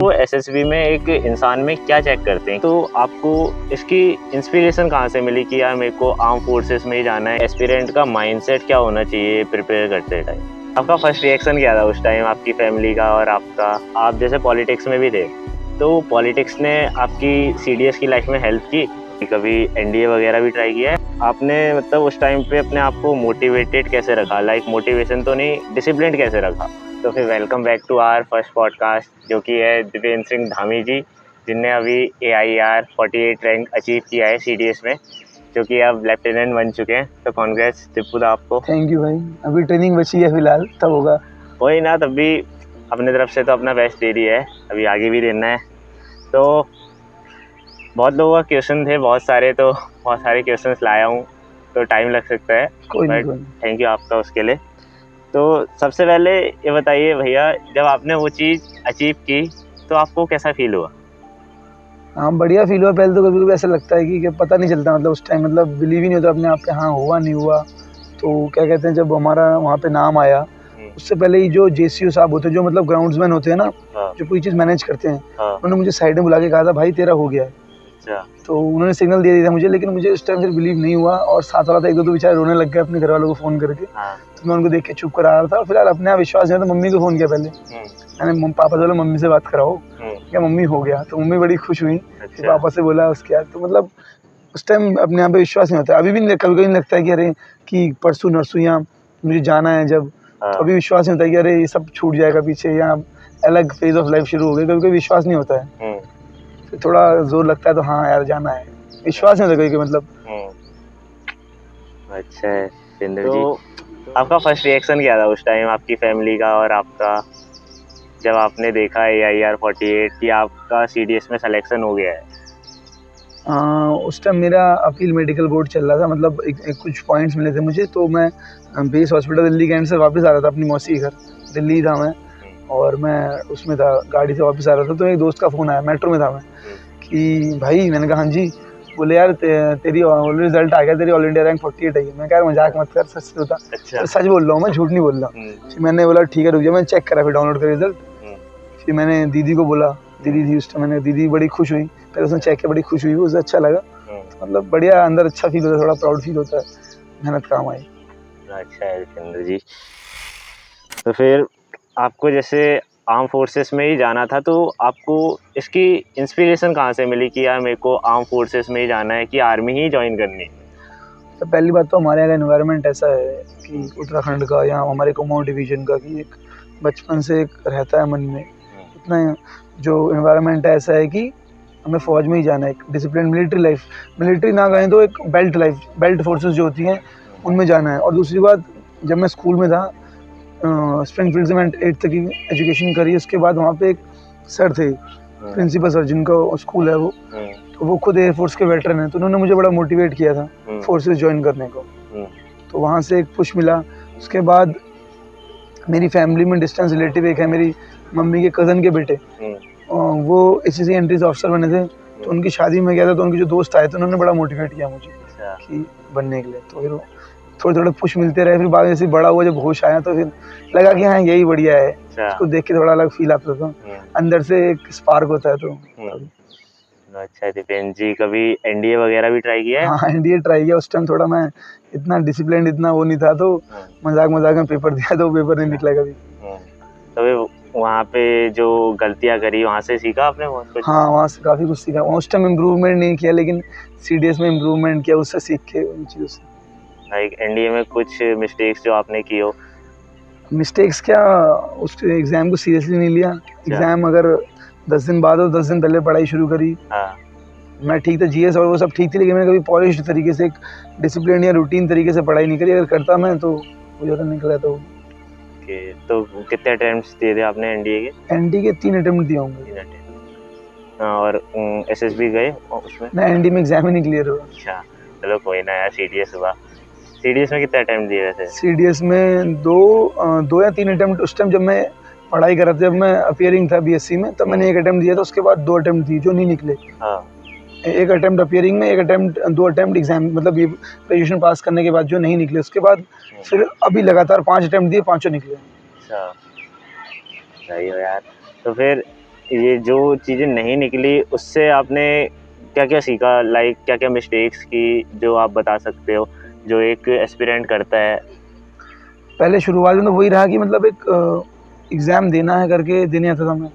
वो एसएसबी में एक इंसान में क्या चेक करते हैं, तो आपको इसकी इंस्पिरेशन कहाँ से मिली कि यार मेरे को आर्म फोर्सेस में ही जाना है? एस्पिरेंट का माइंडसेट क्या होना चाहिए प्रिपेयर करते टाइम? आपका फर्स्ट रिएक्शन क्या था उस टाइम, आपकी फैमिली का और आपका? आप जैसे पॉलिटिक्स में भी थे, तो पॉलिटिक्स ने आपकी सीडीएस की लाइफ में हेल्प की? कभी एनडीए वगैरह भी ट्राई किया है आपने? मतलब उस टाइम पे अपने आप को मोटिवेटेड कैसे रखा? लाइक मोटिवेशन तो नहीं, डिसिप्लिन कैसे रखा? तो फिर welcome back to our first podcast, जो कि है दिपेंद्र सिंह धामी जी, जिनने अभी AIR 48 रैंक अचीव किया है CDS में, जो कि अब लेफ्टिनेंट बन चुके हैं। तो कॉन्ग्रेट्स दिप्पू आपको। थैंक यू भाई। अभी ट्रेनिंग बची है फिलहाल, तब होगा। वही ना, तब भी अपने तरफ से तो अपना बेस्ट दे दिया है, अभी आगे भी देना है। तो बहुत लोगों का क्वेश्चन थे, बहुत सारे क्वेश्चंस लाया हूँ, तो टाइम लग सकता है, बट थैंक यू आपका उसके लिए। तो सबसे पहले ये बताइए भैया, जब आपने वो चीज़ अचीव की तो आपको कैसा फील हुआ? हाँ, बढ़िया फील हुआ। पहले तो कभी कभी ऐसा लगता है कि पता नहीं चलता, मतलब उस टाइम मतलब बिलीव ही नहीं होता अपने आप पे, हाँ हुआ नहीं हुआ। तो क्या कहते हैं, जब हमारा वहाँ पे नाम आया, उससे पहले ही जो JCO साहब होते हैं, जो मतलब ग्राउंड्समैन होते हैं ना, जो पूरी चीज़ मैनेज करते हैं, उन्होंने मुझे साइड में बुला के कहा था, भाई तेरा हो गया है। तो उन्होंने सिग्नल दे दिया था मुझे, लेकिन मुझे उस टाइम फिर बिलीव नहीं हुआ, और साथ वाला था एक दो तो बेचारे रोने लग गए अपने घर वालों को फ़ोन करके। तो मैं उनको देख के चुप करा रहा था। फिलहाल अपने आप विश्वास नहीं था, मम्मी को फ़ोन किया पहले मैंने, पापा से बोला मम्मी से बात कराओ, क्या मम्मी हो गया? तो मम्मी बड़ी खुश हुई। फिर पापा से बोला उसके बाद, तो मतलब उस टाइम अपने आप पे विश्वास नहीं होता। अभी भी कभी कभी लगता है कि अरे कि परसों नरसों यहाँ मुझे जाना है जब, तो अभी विश्वास नहीं होता कि अरे ये सब छूट जाएगा पीछे, या अलग फेज ऑफ लाइफ शुरू हो गई। कभी कभी विश्वास नहीं होता है, फिर थोड़ा जोर लगता है, तो हाँ यार जाना है। विश्वास नहीं होता कभी मतलब। अच्छा है जिंदर जी। आपका फर्स्ट रिएक्शन क्या था उस टाइम, आपकी फैमिली का और आपका, जब आपने देखा AIR 48 कि आपका CDS में सिलेक्शन हो गया है? उस टाइम मेरा अपील मेडिकल बोर्ड चल रहा था, मतलब एक कुछ पॉइंट्स मिले थे मुझे, तो मैं बेस हॉस्पिटल दिल्ली कैंट से वापस आ रहा था अपनी मौसी के घर, दिल्ली था मैं, और मैं उसमें था, गाड़ी से वापस आ रहा था। तो एक दोस्त का फ़ोन आया, मेट्रो में था मैं, कि भाई, मैंने कहा हाँ जी। बोले यार तेरी रिजल्ट आ गया, तेरी ऑल इंडिया रैंक 48 आई है। मैं कह मजाक मत कर, सच होता। तो सच बोल रहा हूँ मैं, झूठ नहीं बोल रहा। फिर मैंने बोला ठीक है रुक जा, मैंने चेक करा फिर डाउनलोड कर रिजल्ट। फिर मैंने दीदी को बोला, दीदी थी उस टाइम, मैंने, दीदी बड़ी खुश हुई, फिर उसने चेक किया, बड़ी खुश हुई, उसे अच्छा लगा। तो मतलब बढ़िया, अंदर अच्छा फील होता है, थोड़ा प्राउड फील होता है, मेहनत काम आई। अच्छा है जितेंद्र जी। तो फिर आपको जैसे आर्म फोर्सेस में ही जाना था, तो आपको इसकी इंस्पिरेशन कहाँ से मिली कि यार मेरे को आर्म फोर्सेस में ही जाना है, कि आर्मी ही ज्वाइन करनी है? तो पहली बात तो हमारे यहाँ का एनवायरनमेंट ऐसा है कि उत्तराखंड का, या हमारे कुमाऊं डिवीज़न का, कि एक बचपन से एक रहता है मन में इतना, जो एनवायरनमेंट ऐसा है कि हमें फ़ौज में ही जाना है। एक डिसिप्लिन मिलिट्री लाइफ, मिलिट्री ना गए तो एक बेल्ट लाइफ, बेल्ट फोर्सेस जो होती हैं उनमें जाना है। और दूसरी बात, जब मैं स्कूल में था, स्प्रिंगफील्ड से मैंने 8th तक की एजुकेशन करी। उसके बाद वहाँ पे एक सर थे, प्रिंसिपल सर, जिनका स्कूल है वो, तो वो खुद एयरफोर्स के वेटरन हैं, तो उन्होंने मुझे बड़ा मोटिवेट किया था फोर्सेस ज्वाइन करने को। तो वहाँ से एक पुश मिला। उसके बाद मेरी फैमिली में डिस्टेंस रिलेटिव एक है, मेरी मम्मी के कज़न के बेटे, वो ACC एंट्रीज ऑफिसर बने थे। तो उनकी शादी में गया था, तो उनके जो दोस्त आए थे उन्होंने बड़ा मोटिवेट किया मुझे कि बनने के लिए। तो फिर थोड़े थोड़े पुश मिलते रहे। फिर बाद में जैसे बड़ा हुआ, जब होश आया, तो फिर लगा कि हाँ यही बढ़िया है। उसको देख के थोड़ा अलग फील आता था, अंदर से एक स्पार्क होता है। तो अच्छा दिपेंद्र जी, कभी NDA वगैरह भी ट्राई किया है? हाँ, NDA ट्राई किया। उस टाइम थोड़ा मैं इतना डिसिप्लिन, इतना वो नहीं था, तो मजाक मजाक में पेपर दिया, तो पेपर नहीं निकला कभी। तो वहाँ पे जो गलतियाँ करी, वहाँ से सीखा आपने बहुत कुछ? हाँ, वहाँ से काफ़ी कुछ सीखा। उस टाइम इम्प्रूवमेंट नहीं किया, लेकिन CDS में इम्प्रूवमेंट किया, उससे सीख के उन चीज़ों से। लाइक NDA में कुछ मिस्टेक्स जो आपने की हो? मिस्टेक्स क्या, उस एग्ज़ाम को सीरियसली नहीं लिया। एग्ज़ाम अगर 10 दिन बाद हो, 10 दिन पहले पढ़ाई शुरू करी। मैं ठीक था, GS और वो सब ठीक थी, लेकिन मैंने कभी पॉलिश्ड तरीके से, एक डिसिप्लिन या रूटीन तरीके से पढ़ाई नहीं करी। अगर करता मैं, तो वो ज़्यादा निकला। तो कितने अटेम्प्ट्स दिए थे आपने NDA के? NDA के 3 अटेम्प्ट दिए होंगे। 3 अटेम्प्ट। और SSB गए उसमें? मैं NDA में एग्ज़ाम ही नहीं क्लियर हुआ। अच्छा, चलो कोई ना यार, CDS हुआ। CDS में कितने अटेम्प्ट दिए वैसे? CDS में 2 या 3 अटेम्प्ट। उस टाइम जब मैं पढ़ाई कर रहा था, जब मैं अपियरिंग था BSc में, तब मैंने 1 अटेम्प्ट दिया था। उसके बाद 2 अटेम्प्ट दिए जो नहीं निकले। 1 अटेम्प्ट अपियरिंग में, 1 अटेम्प्ट, 2 अटेम्प्ट एग्जाम, मतलब ये ग्रेजुएशन पास करने के बाद जो नहीं निकले। उसके बाद फिर अभी लगातार 5 अटेम्प्ट दिए, 5 निकले। अच्छा, सही हो यार। तो फिर ये जो चीज़ें नहीं निकली उससे आपने क्या क्या सीखा, लाइक क्या क्या मिस्टेक्स की जो आप बता सकते हो जो एक एस्पिरेंट करता है? पहले शुरुआत में तो वही रहा कि मतलब एक एग्ज़ाम देना है करके देने आता था मैं।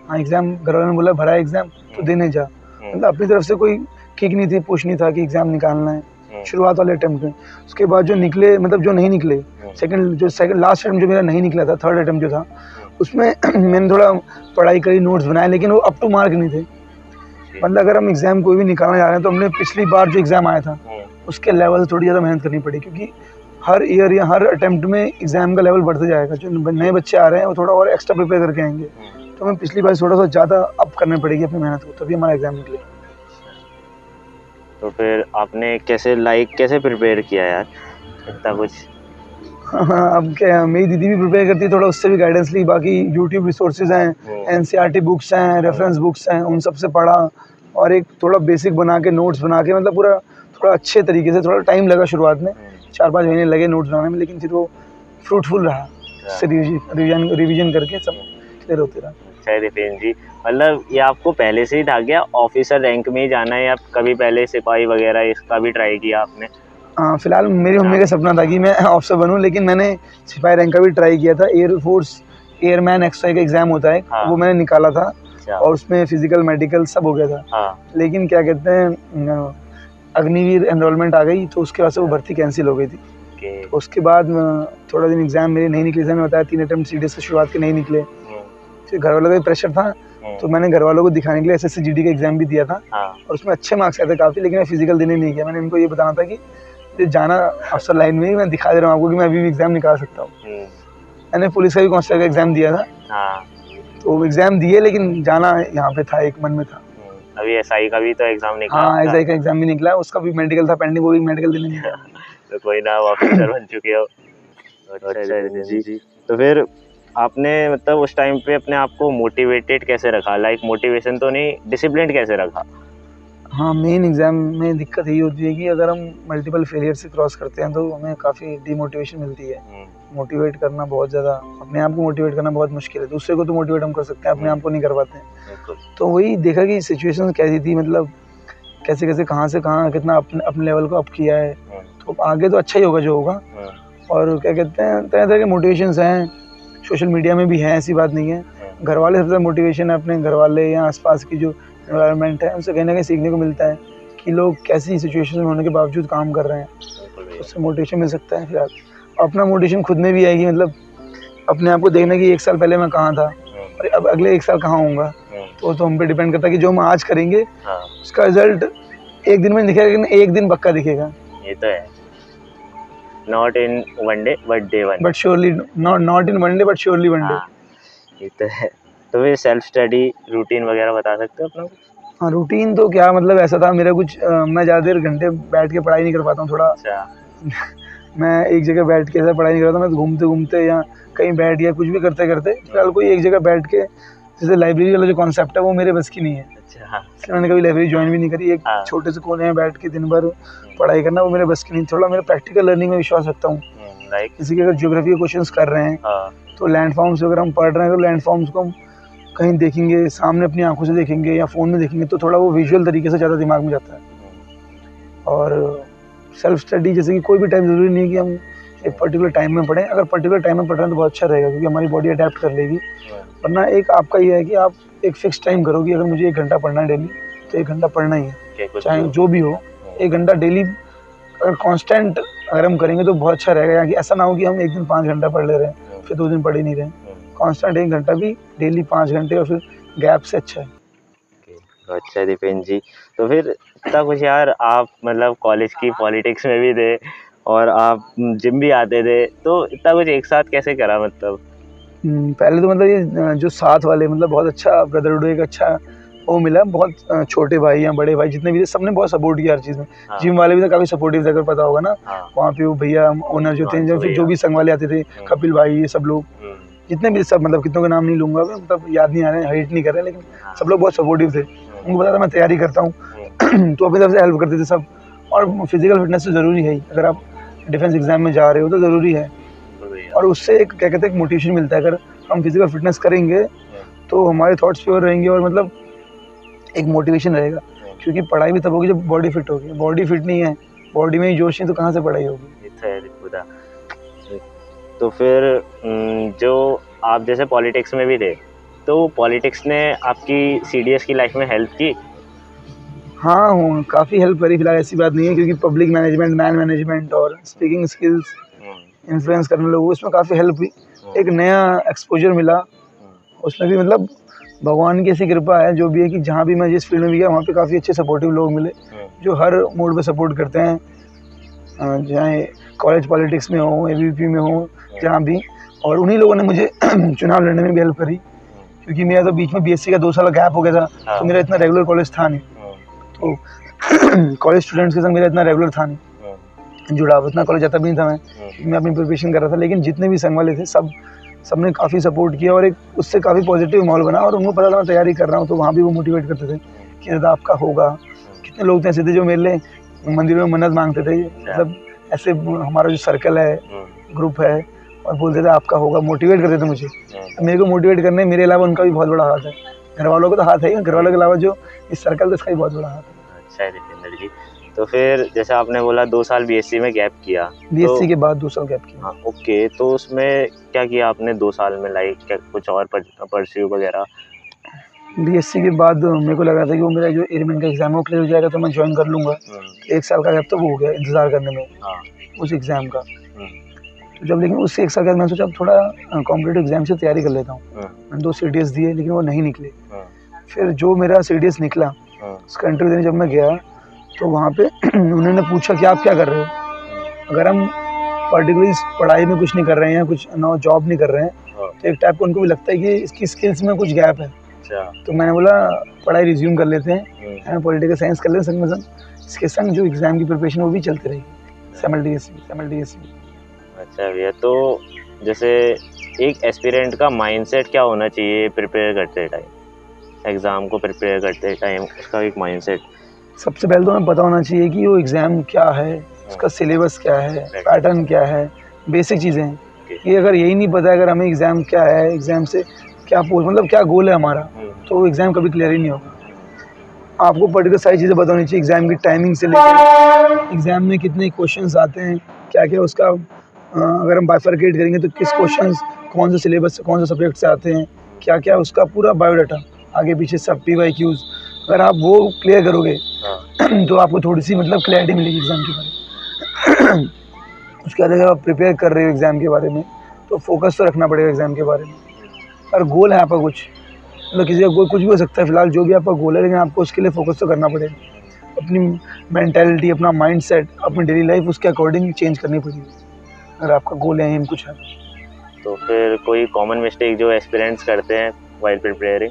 हाँ, एग्ज़ाम घर वालों ने बोला भरा है एग्ज़ाम तो देने जा। मतलब अपनी तरफ से कोई किक नहीं थी, पुश नहीं था कि एग्ज़ाम निकालना है शुरुआत वाले अटेम्प्ट में। उसके बाद जो निकले मतलब जो नहीं निकले, सेकंड लास्ट अटेम्प्ट जो मेरा नहीं निकला था, थर्ड अटेम्प्ट जो था उसमें मैंने थोड़ा पढ़ाई करी, नोट्स बनाए, लेकिन वो अप टू मार्क नहीं थे। मतलब अगर हम एग्ज़ाम कोई भी निकालने जा रहे हैं तो हमने पिछली बार जो एग्ज़ाम आया था उसके लेवल से थोड़ी ज़्यादा मेहनत करनी पड़ी, क्योंकि हर ईयर या हर अटेम्प्ट में एग्ज़ाम का लेवल बढ़ते जाएगा। जो नए बच्चे आ रहे हैं वो थोड़ा और एक्स्ट्रा प्रिपेयर करके आएंगे, तो हमें पिछली बार थोड़ा सा ज़्यादा अप करनी पड़ेगी अपनी मेहनत को, तभी हमारा एग्ज़ाम निकले। तो फिर आपने कैसे प्रिपेयर किया यार इतना कुछ? हाँ, अब क्या, मेरी दीदी भी प्रिपेयर करती है, थोड़ा उससे भी गाइडेंस ली। बाकी यूट्यूब रिसोर्सेज हैं, एनसीईआरटी बुक्स हैं, रेफरेंस बुक्स हैं, उन सब से पढ़ा और एक थोड़ा बेसिक बना के नोट्स बना के, मतलब पूरा थोड़ा अच्छे तरीके से। थोड़ा टाइम लगा शुरुआत में, 4-5 महीने लगे नोट्स बनाने में, लेकिन फिर वो फ्रूटफुल रहा। उससे रिविजन करके सब क्लियर होते रहा। अच्छा दिपेन जी, मतलब ये आपको पहले से ही था क्या ऑफिसर रैंक में ही जाना है, या कभी पहले सिपाही वगैरह इसका भी ट्राई किया आपने? हाँ, फिलहाल मेरी मम्मी का सपना था कि मैं ऑफिसर बनूं, लेकिन मैंने सिपाही रैंक का भी ट्राई किया था। एयरफोर्स एयरमैन एक्सवाई का एग्ज़ाम होता है, वो मैंने निकाला था और उसमें फिजिकल मेडिकल सब हो गया था। लेकिन क्या कहते हैं, अग्निवीर एनरोलमेंट आ गई तो उसके बाद से वो भर्ती कैंसिल हो गई थी। तो उसके बाद थोड़ा दिन एग्ज़ाम मेरे नहीं निकले, मैंने बताया 3 अटेम्प्ट सीडीएस से शुरुआत के नहीं निकले। फिर घर वालों का भी प्रेशर था, तो मैंने घर वालों को दिखाने के लिए एसएससी जीडी का एग्ज़ाम भी दिया था और उसमें अच्छे मार्क्स आए थे काफ़ी, लेकिन मैं फिजिकल देने नहीं गया। मैंने इनको ये बताना था कि जाना अफसर लाइन में ही, मैं दिखा दे रहा हूँ आपको कि मैं अभी भी एग्ज़ाम निकाल सकता हूँ। मैंने पुलिस का भी कांस्टेबल का एग्ज़ाम दिया था, तो एग्ज़ाम दिए, लेकिन जाना यहाँ पे था, एक मन में था। अभी एसआई का भी तो एग्ज़ाम निकला? हाँ, एसआई का एग्ज़ाम भी निकला, उसका भी मेडिकल था पेंडिंग, वो भी मेडिकल देने नहीं गया। तो कोई ना, आप ऑफिसर बन चुके हो। जी, तो फिर आपने मतलब उस टाइम पे अपने आप को मोटिवेटेड कैसे रखा, लाइक मोटिवेशन तो नहीं, डिसिप्लिन कैसे रखा? हाँ, मेन एग्ज़ाम में दिक्कत यही होती है कि अगर हम मल्टीपल फेलियर से क्रॉस करते हैं तो हमें काफ़ी डिमोटिवेशन मिलती है। मोटिवेट करना बहुत ज़्यादा, अपने आप को मोटिवेट करना बहुत मुश्किल है। दूसरे को तो मोटिवेट हम कर सकते हैं, अपने आप को नहीं कर पाते हैं। तो वही देखा कि सिचुएशन कैसी थी, मतलब कैसे कहाँ से कहाँ कितना अपने लेवल को अप किया है, तो आगे तो अच्छा ही होगा जो होगा। और क्या कहते हैं, तरह तरह के मोटिवेशंस हैं, सोशल मीडिया में भी हैं, ऐसी बात नहीं है। घर वाले सबसे मोटिवेशन है, अपने घर वाले या आसपास की जो एनवायरनमेंट है उनसे कहीं ना कहीं सीखने को मिलता है कि लोग कैसी सिचुएशन में होने के बावजूद काम कर रहे हैं, तो उससे मोटिवेशन मिल सकता है। फिर अपना मोटिवेशन खुद में भी आएगी, मतलब अपने आप को देखना कि 1 साल पहले मैं कहाँ था और अब अगले 1 साल कहाँ होऊंगा, तो हम पे डिपेंड करता है कि जो हम आज करेंगे उसका रिजल्ट एक दिन में दिखेगा, लेकिन एक दिन पक्का दिखेगा। ये तो है, not in one day but surely, not in one day but surely one day. ये तो है। तो फिर सेल्फ स्टडी रूटीन वगैरह बता सकते हो अपना? हाँ, रूटीन तो क्या, मतलब ऐसा था मेरा कुछ मैं ज़्यादा देर घंटे बैठ के पढ़ाई नहीं कर पाता हूँ थोड़ा। मैं एक जगह बैठ के ऐसा पढ़ाई नहीं करता, मैं घूमते घूमते या कहीं बैठ गया, कुछ भी करते करते फिलहाल कोई एक जगह बैठ के, जैसे लाइब्रेरी वाला जो कॉन्सेप्ट है वो मेरे बस की नहीं है। इसलिए मैंने कभी लाइब्रेरी ज्वाइन भी नहीं करी। एक छोटे से कोने में बैठ के दिन भर पढ़ाई करना वो मेरे बस की नहीं। थोड़ा मेरा प्रैक्टिकल लर्निंग में विश्वास रखता हूँ। किसी के अगर ज्योग्राफी के क्वेश्चंस कर रहे हैं तो लैंडफॉर्म्स अगर हम पढ़ रहे हैं तो लैंडफॉर्म्स को हम कहीं देखेंगे, सामने अपनी आंखों से देखेंगे या फ़ोन में देखेंगे, तो थोड़ा वो विजुअल तरीके से ज़्यादा दिमाग में जाता है। और सेल्फ स्टडी जैसे कि कोई भी टाइम ज़रूरी नहीं है कि हम एक पर्टिकुलर टाइम में पढ़ें। अगर पर्टिकुलर टाइम में पढ़ रहे हैं तो बहुत अच्छा रहेगा, क्योंकि हमारी बॉडी अडेप्ट कर लेगी। वरना एक आपका ये है कि आप एक फिक्स टाइम करो कि अगर मुझे 1 घंटा पढ़ना है डेली तो 1 घंटा पढ़ना ही है, चाहे जो भी हो। 1 घंटा डेली अगर कांस्टेंट अगर हम करेंगे तो बहुत अच्छा रहेगा। या कि ऐसा ना हो कि हम एक दिन 5 घंटा पढ़ ले रहे हैं फिर 2 दिन पढ़ ही नहीं रहे। कांस्टेंट 1 घंटा भी डेली 5 घंटे और फिर गैप से अच्छा है। अच्छा दीपेन जी, तो फिर इतना कुछ यार, आप मतलब कॉलेज की पॉलिटिक्स में भी थे और आप जिम भी आते थे, तो इतना कुछ एक साथ कैसे करा? मतलब पहले तो मतलब ये जो साथ वाले, मतलब बहुत अच्छा ब्रदरहुड, एक अच्छा वो मिला। बहुत छोटे भाई या बड़े भाई जितने भी थे सबने बहुत सपोर्ट किया हर चीज़ में। जिम वाले भी तो काफ़ी सपोर्टिव थे, अगर पता होगा ना। वहाँ पे वो भैया ओनर जो थे, जो भी संग वाले आते थे, कपिल भाई, ये सब लोग जितने भी, सब मतलब कितनों का नाम नहीं लूँगा मैं, मतलब याद नहीं आ रहे हैं, हेट नहीं कर रहे, लेकिन सब लोग बहुत सपोर्टिव थे। उनको पता था मैं तैयारी करता हूँ तो अपनी तरफ से हेल्प करते थे सब। और फिजिकल फिटनेस तो ज़रूरी है ही, अगर आप डिफेंस एग्जाम में जा रहे हो तो ज़रूरी है। और उससे एक क्या कहते हैं, एक मोटिवेशन मिलता है। अगर हम फिजिकल फिटनेस करेंगे तो हमारे थॉट्स प्योर रहेंगे और मतलब एक मोटिवेशन रहेगा, क्योंकि पढ़ाई भी तब होगी जब बॉडी फिट होगी। बॉडी फिट नहीं है, बॉडी में ही जोश नहीं, तो कहाँ से पढ़ाई होगी। ये तो है खुदा। तो फिर जो आप जैसे पॉलिटिक्स में भी थे, तो पॉलिटिक्स ने आपकी सीडीएस की लाइफ में हेल्प की? हाँ हूँ, काफ़ी हेल्प करी। फिलहाल ऐसी बात नहीं है, क्योंकि पब्लिक मैनेजमेंट, मैन मैनेजमेंट और स्पीकिंग स्किल्स, इन्फ्लुएंस करने लोगों, उसमें काफ़ी हेल्प हुई। एक नया एक्सपोजर मिला उसमें भी। मतलब भगवान की ऐसी कृपा है जो भी है कि जहाँ भी मैं जिस फील्ड में भी गया वहाँ पे काफ़ी अच्छे सपोर्टिव लोग मिले जो हर मोड पे सपोर्ट करते हैं, चाहे कॉलेज पॉलिटिक्स में हो, एबीवीपी में हो, जहाँ भी। और उन्हीं लोगों ने मुझे चुनाव लड़ने में भी हेल्प करी, क्योंकि मेरा तो बीच में बीएससी का 2 साल गैप हो गया था, तो मेरा इतना रेगुलर कॉलेज था नहीं, तो कॉलेज स्टूडेंट्स के संग मेरा इतना रेगुलर था नहीं जुड़ाव, इतना कॉलेज जाता भी नहीं था मैं अपनी प्रिपरेशन कर रहा था। लेकिन जितने भी संग वाले थे सबने काफ़ी सपोर्ट किया और एक उससे काफ़ी पॉजिटिव माहौल बना, और उनको पता था मैं तैयारी कर रहा हूँ, तो वहाँ भी वो मोटिवेट करते थे कि दादा आपका होगा। कितने लोग थे ऐसे थे जो मेरे लिए मंदिरों में मन्नत मांगते थे, मतलब ऐसे हमारा जो सर्कल है, ग्रुप है, और बोलते थे आपका होगा, मोटिवेट करते थे मुझे। मेरे को मोटिवेट करने मेरे अलावा उनका भी बहुत बड़ा हाथ है, घर वालों का तो हाथ है ही, घर वालों के अलावा जो इस सर्कल का इसका भी बहुत बड़ा हाथ है। अच्छा है दीपेंद्र जी। तो फिर जैसे आपने बोला 2 साल बीएससी में गैप किया, बीएससी के बाद 2 साल गैप किया। हाँ ओके, तो उसमें क्या किया आपने 2 साल में, लाइक क्या कुछ और परस्यू वगैरह? बीएससी के बाद मेरे को लगा था कि वो मेरा जो एयरमैन का एग्ज़ाम है वो क्लियर हो जाएगा तो मैं ज्वाइन कर लूँगा। 1 साल का गैप तो वो हो गया इंतज़ार करने में उस एग्ज़ाम का। तो जब लेकिन उससे 1 साल के बाद मैंने सोचा अब थोड़ा कॉम्पिटिटिव एग्ज़ाम से तैयारी कर लेता हूँ। मैंने 2 सीडीएस दिए लेकिन वो नहीं निकले। फिर जो मेरा सीडीएस निकला उसका इंटरव्यू देने जब मैं गया तो वहाँ पे उन्होंने पूछा कि आप क्या कर रहे हो। अगर हम पर्टिकुलरली पढ़ाई में कुछ नहीं कर रहे हैं, कुछ नौ जॉब नहीं कर रहे हैं, तो एक टाइप को उनको भी लगता है कि इसकी स्किल्स में कुछ गैप है। तो मैंने बोला पढ़ाई रिज्यूम कर लेते हैं, पॉलिटिकल साइंस कर लेते हैं, संग इसके संग जो एग्ज़ाम की प्रिपरेशन वो भी चलती रहेगी साइमल्टेनियसली। अच्छा भैया, तो जैसे एक एस्पिरेंट का माइंडसेट क्या होना चाहिए प्रिपेयर करते टाइम, एग्ज़ाम को प्रिपेयर करते टाइम, उसका एक माइंडसेट? सबसे पहले तो हमें पता होना चाहिए कि वो एग्ज़ाम क्या है, उसका सिलेबस क्या है, पैटर्न क्या है, बेसिक चीज़ें हैं। ये अगर यही नहीं पता है, अगर हमें एग्ज़ाम क्या है, एग्ज़ाम से क्या मतलब क्या गोल है हमारा, तो एग्ज़ाम कभी क्लियर ही नहीं होगा। आपको पर्टिकुलर सारी चीज़ें पता होनी चाहिए, एग्ज़ाम की टाइमिंग से लेकर एग्ज़ाम में कितने क्वेश्चंस आते हैं, क्या क्या उसका अगर हम बाइफरकेट करेंगे तो किस क्वेश्चंस कौन से सिलेबस से कौन से सब्जेक्ट से आते हैं, क्या क्या उसका पूरा बायोडाटा आगे पीछे सब PYQs, अगर आप वो क्लियर करोगे तो आपको थोड़ी सी मतलब क्लैरिटी मिलेगी एग्ज़ाम के बारे में। उसके बाद अगर आप प्रिपेयर कर रहे हो एग्ज़ाम के बारे में तो फोकस तो रखना पड़ेगा एग्ज़ाम के बारे में। और गोल है आपका कुछ, मतलब किसी का गोल कुछ भी हो सकता है, फिलहाल जो भी आपका गोल है, लेकिन आपको उसके लिए फोकस तो करना पड़ेगा। अपनी मेंटालिटी, अपना माइंडसेट, अपनी डेली लाइफ उसके अकॉर्डिंग चेंज करनी पड़ेगी अगर आपका गोल है एम कुछ है। तो फिर कोई कॉमन मिस्टेक जो एस्पिरेंट्स करते हैं व्हाइल प्रिपेयरिंग?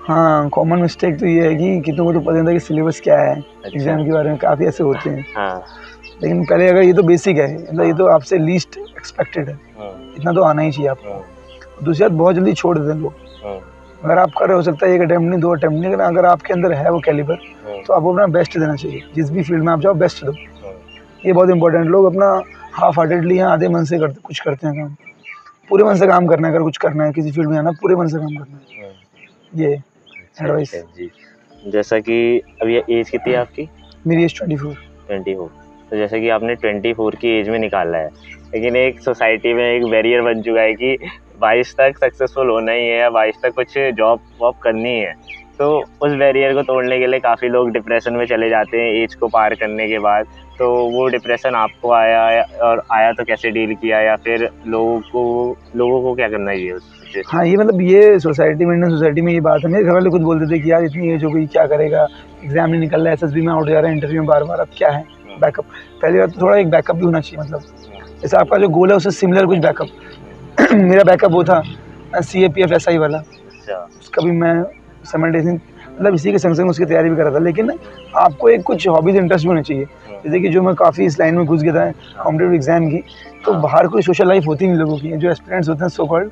हाँ, कॉमन मिस्टेक तो ये है कि कितनों को तो पता नहीं था कि सिलेबस क्या है। एग्ज़ाम के बारे में काफ़ी ऐसे होते हैं। हाँ। लेकिन पहले अगर ये तो बेसिक है, मतलब ये तो आपसे लीस्ट एक्सपेक्टेड है, इतना तो आना ही चाहिए आपको। दूसरी बात, बहुत जल्दी छोड़ देते हैं लोग। अगर आप कर रहे हो सकता है 1 अटेम्प्ट नहीं 2 अटेम्प्ट नहीं, लेकिन अगर आपके अंदर है वो कैलिबर तो आपको अपना बेस्ट देना चाहिए। जिस भी फील्ड में आप जाओ बेस्ट दो, ये बहुत इंपॉर्टेंट। लोग अपना हाफ हार्टेडली या आधे मन से कुछ करते हैं काम। पूरे मन से काम करना है, अगर कुछ करना है किसी फील्ड में आना, पूरे मन से काम करना है, ये एडवाइस जी। जैसा कि अभी एज कितनी है आपकी? मेरी एज 24। तो जैसे कि आपने 24 की एज में निकाला है, लेकिन एक सोसाइटी में एक बैरियर बन चुका है कि 22 तक सक्सेसफुल होना ही है या 22 तक कुछ जॉब वॉब करनी है। तो उस बैरियर को तोड़ने के लिए काफ़ी लोग डिप्रेशन में चले जाते हैं एज को पार करने के बाद। तो वो डिप्रेशन आपको आया, और आया तो कैसे डील किया, या फिर लोगों को क्या करना चाहिए उस? हाँ, ये मतलब ये सोसाइटी में, इंडियन सोसाइटी में ये बात है। मेरे घर वाले खुद बोलते थे कि यार इतनी एज हो गई क्या करेगा, एग्जाम नहीं निकल रहा है, SSB में आउट जा रहा है, इंटरव्यू में बार-बार, अब क्या है बैकअप। पहली बात तो थोड़ा एक बैकअप भी होना चाहिए, मतलब जैसे आपका जो गोल है उससे सिमिलर कुछ बैकअप। मेरा बैकअप वो था CAPF SI वाला, उसका भी मैं साइमल्टेनियसली मतलब इसी के संग उसकी तैयारी भी कर रहा था। लेकिन आपको एक कुछ हॉबीज इंटरेस्ट भी होने चाहिए। जैसे कि जो मैं काफ़ी इस लाइन में घुस गया था कॉम्पिटिटिव एग्जाम की, तो बाहर कोई सोशल लाइफ होती नहीं लोगों की, जो एस्पिरेंट्स होते हैं सो कॉल्ड,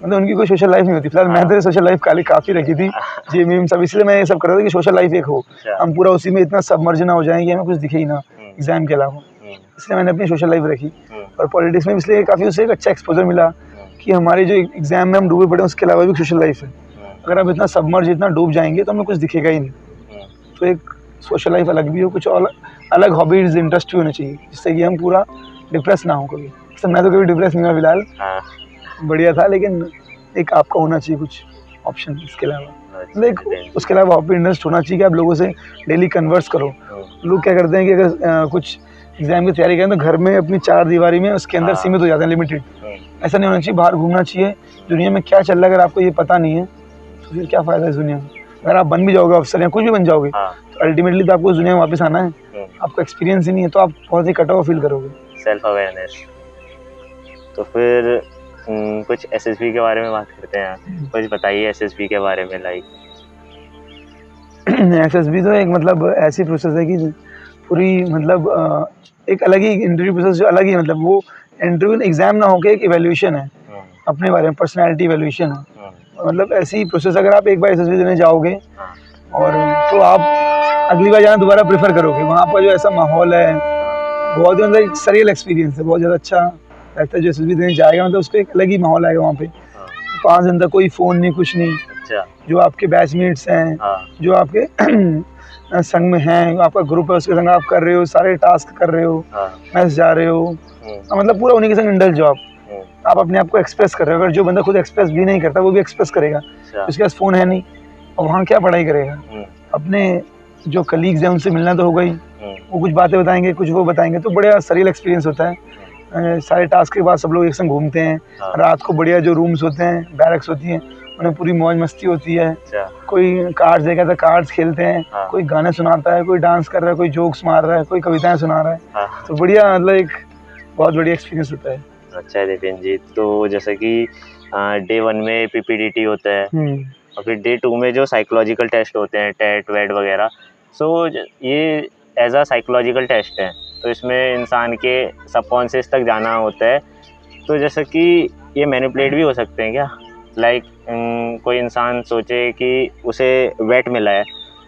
मतलब उनकी कोई सोशल लाइफ नहीं होती। फिलहाल मैंने तो सोशल लाइफ काफ़ी रखी थी, JEE सब, इसलिए मैं ये सब कर रहा था कि सोशल लाइफ एक हो, हम पूरा उसी में इतना सबमर्ज ना हो जाएंगे, हमें कुछ दिखे ही ना एग्जाम के अलावा। इसलिए मैंने अपनी सोशल लाइफ रखी। और पॉलिटिक्स में इसलिए काफ़ी उससे एक अच्छा एक्सपोजर मिला कि हमारे जो एग्जाम में हम डूबे पड़े हैं उसके अलावा भी सोशल लाइफ है। अगर आप इतना सबमर्ज इतना डूब जाएंगे तो हमें कुछ दिखेगा ही नहीं। तो एक सोशल लाइफ अलग भी हो, कुछ और अलग हॉबीज इंटरेस्ट भी होने चाहिए जिससे कि हम पूरा डिप्रेस ना हो कभी। तो मैं तो कभी डिप्रेस नहीं हुआ फिलहाल, बढ़िया था, लेकिन एक आपका होना चाहिए कुछ ऑप्शन इसके अलावा। लाइक उसके अलावा हॉबी इंटरेस्ट होना चाहिए कि आप लोगों से डेली कन्वर्स करो। लोग क्या करते हैं कि अगर कुछ एग्जाम की तैयारी करें तो घर में अपनी चार दीवारी में उसके अंदर सीमित हो जाते हैं, लिमिटेड। ऐसा नहीं होना चाहिए, बाहर घूमना चाहिए। दुनिया में क्या चल रहा है अगर आपको ये पता नहीं है तो फिर क्या फ़ायदा इस दुनिया में। अगर आप बन भी जाओगे अफसर या कुछ भी बन जाओगे तो अल्टीमेटली तो आपको उस दुनिया में वापस आना है। आपको एक्सपीरियंस ही नहीं है तो आप बहुत ही कटा हुआ फील करोगे। Self awareness. तो फिर कुछ एसएसबी के बारे में बात करते हैं। कुछ बताइए एसएसबी के बारे में। लाइक एसएसबी तो एक मतलब ऐसी प्रोसेस है कि पूरी मतलब एक अलग ही इंटरव्यू प्रोसेस, जो अलग ही मतलब वो इंटरव्यू एग्जाम ना होके एक इवैल्यूएशन है अपने बारे में, पर्सनैलिटी इवैल्यूएशन है। मतलब ऐसी प्रोसेस अगर आप एक बार एसएसबी देने जाओगे और तो आप अगली बार जाना दोबारा प्रेफर करोगे। वहाँ पर जो ऐसा माहौल है बहुत ही मतलब एक सरियल एक्सपीरियंस है, बहुत ज़्यादा अच्छा लगता है। जो एसएसबी देने जाएगा मतलब उसको एक अलग ही माहौल आएगा वहाँ पे। 5 दिन तक कोई फ़ोन नहीं, कुछ नहीं। जो आपके बैचमेट्स हैं, जो आपके संग में हैं, आपका ग्रुप है, उसके संग आप कर रहे हो, सारे टास्क कर रहे हो, मैच जा रहे हो, मतलब पूरा उन्हीं के संग इंडल्ज हो आप अपने आप को एक्सप्रेस कर रहे हो। अगर जो बंदा खुद एक्सप्रेस भी नहीं करता वो भी एक्सप्रेस करेगा, उसके पास फ़ोन है नहीं और वहाँ क्या पढ़ाई करेगा। अपने जो कलीग्स हैं उनसे मिलना तो होगा ही, वो कुछ बातें बताएंगे, कुछ वो बताएंगे, तो बढ़िया सरियल एक्सपीरियंस होता है। सारे टास्क के बाद सब लोग एक संग घूमते हैं, रात को बढ़िया जो रूम्स होते हैं, बैरक्स होती हैं, उन्हें पूरी मौज मस्ती होती है। कोई कार्ड्स देखा तो कार्ड्स खेलते हैं, कोई गाने सुनाता है, कोई डांस कर रहा है, कोई जोक्स मार रहा है, कोई कविताएं सुना रहा है। तो बढ़िया मतलब एक बहुत बढ़िया एक्सपीरियंस होता है। अच्छा है नितिन जी। तो जैसे कि डे 1 में पीपीडीटी होता है और फिर डे 2 में जो साइकोलॉजिकल टेस्ट होते हैं, टेट वेट वगैरह, सो ये एज अ साइकोलॉजिकल टेस्ट है। तो इसमें इंसान के सबकॉन्शियस तक जाना होता है। तो जैसे कि ये मैनिपुलेट भी हो सकते हैं क्या? लाइक कोई इंसान सोचे कि उसे वेट मिला है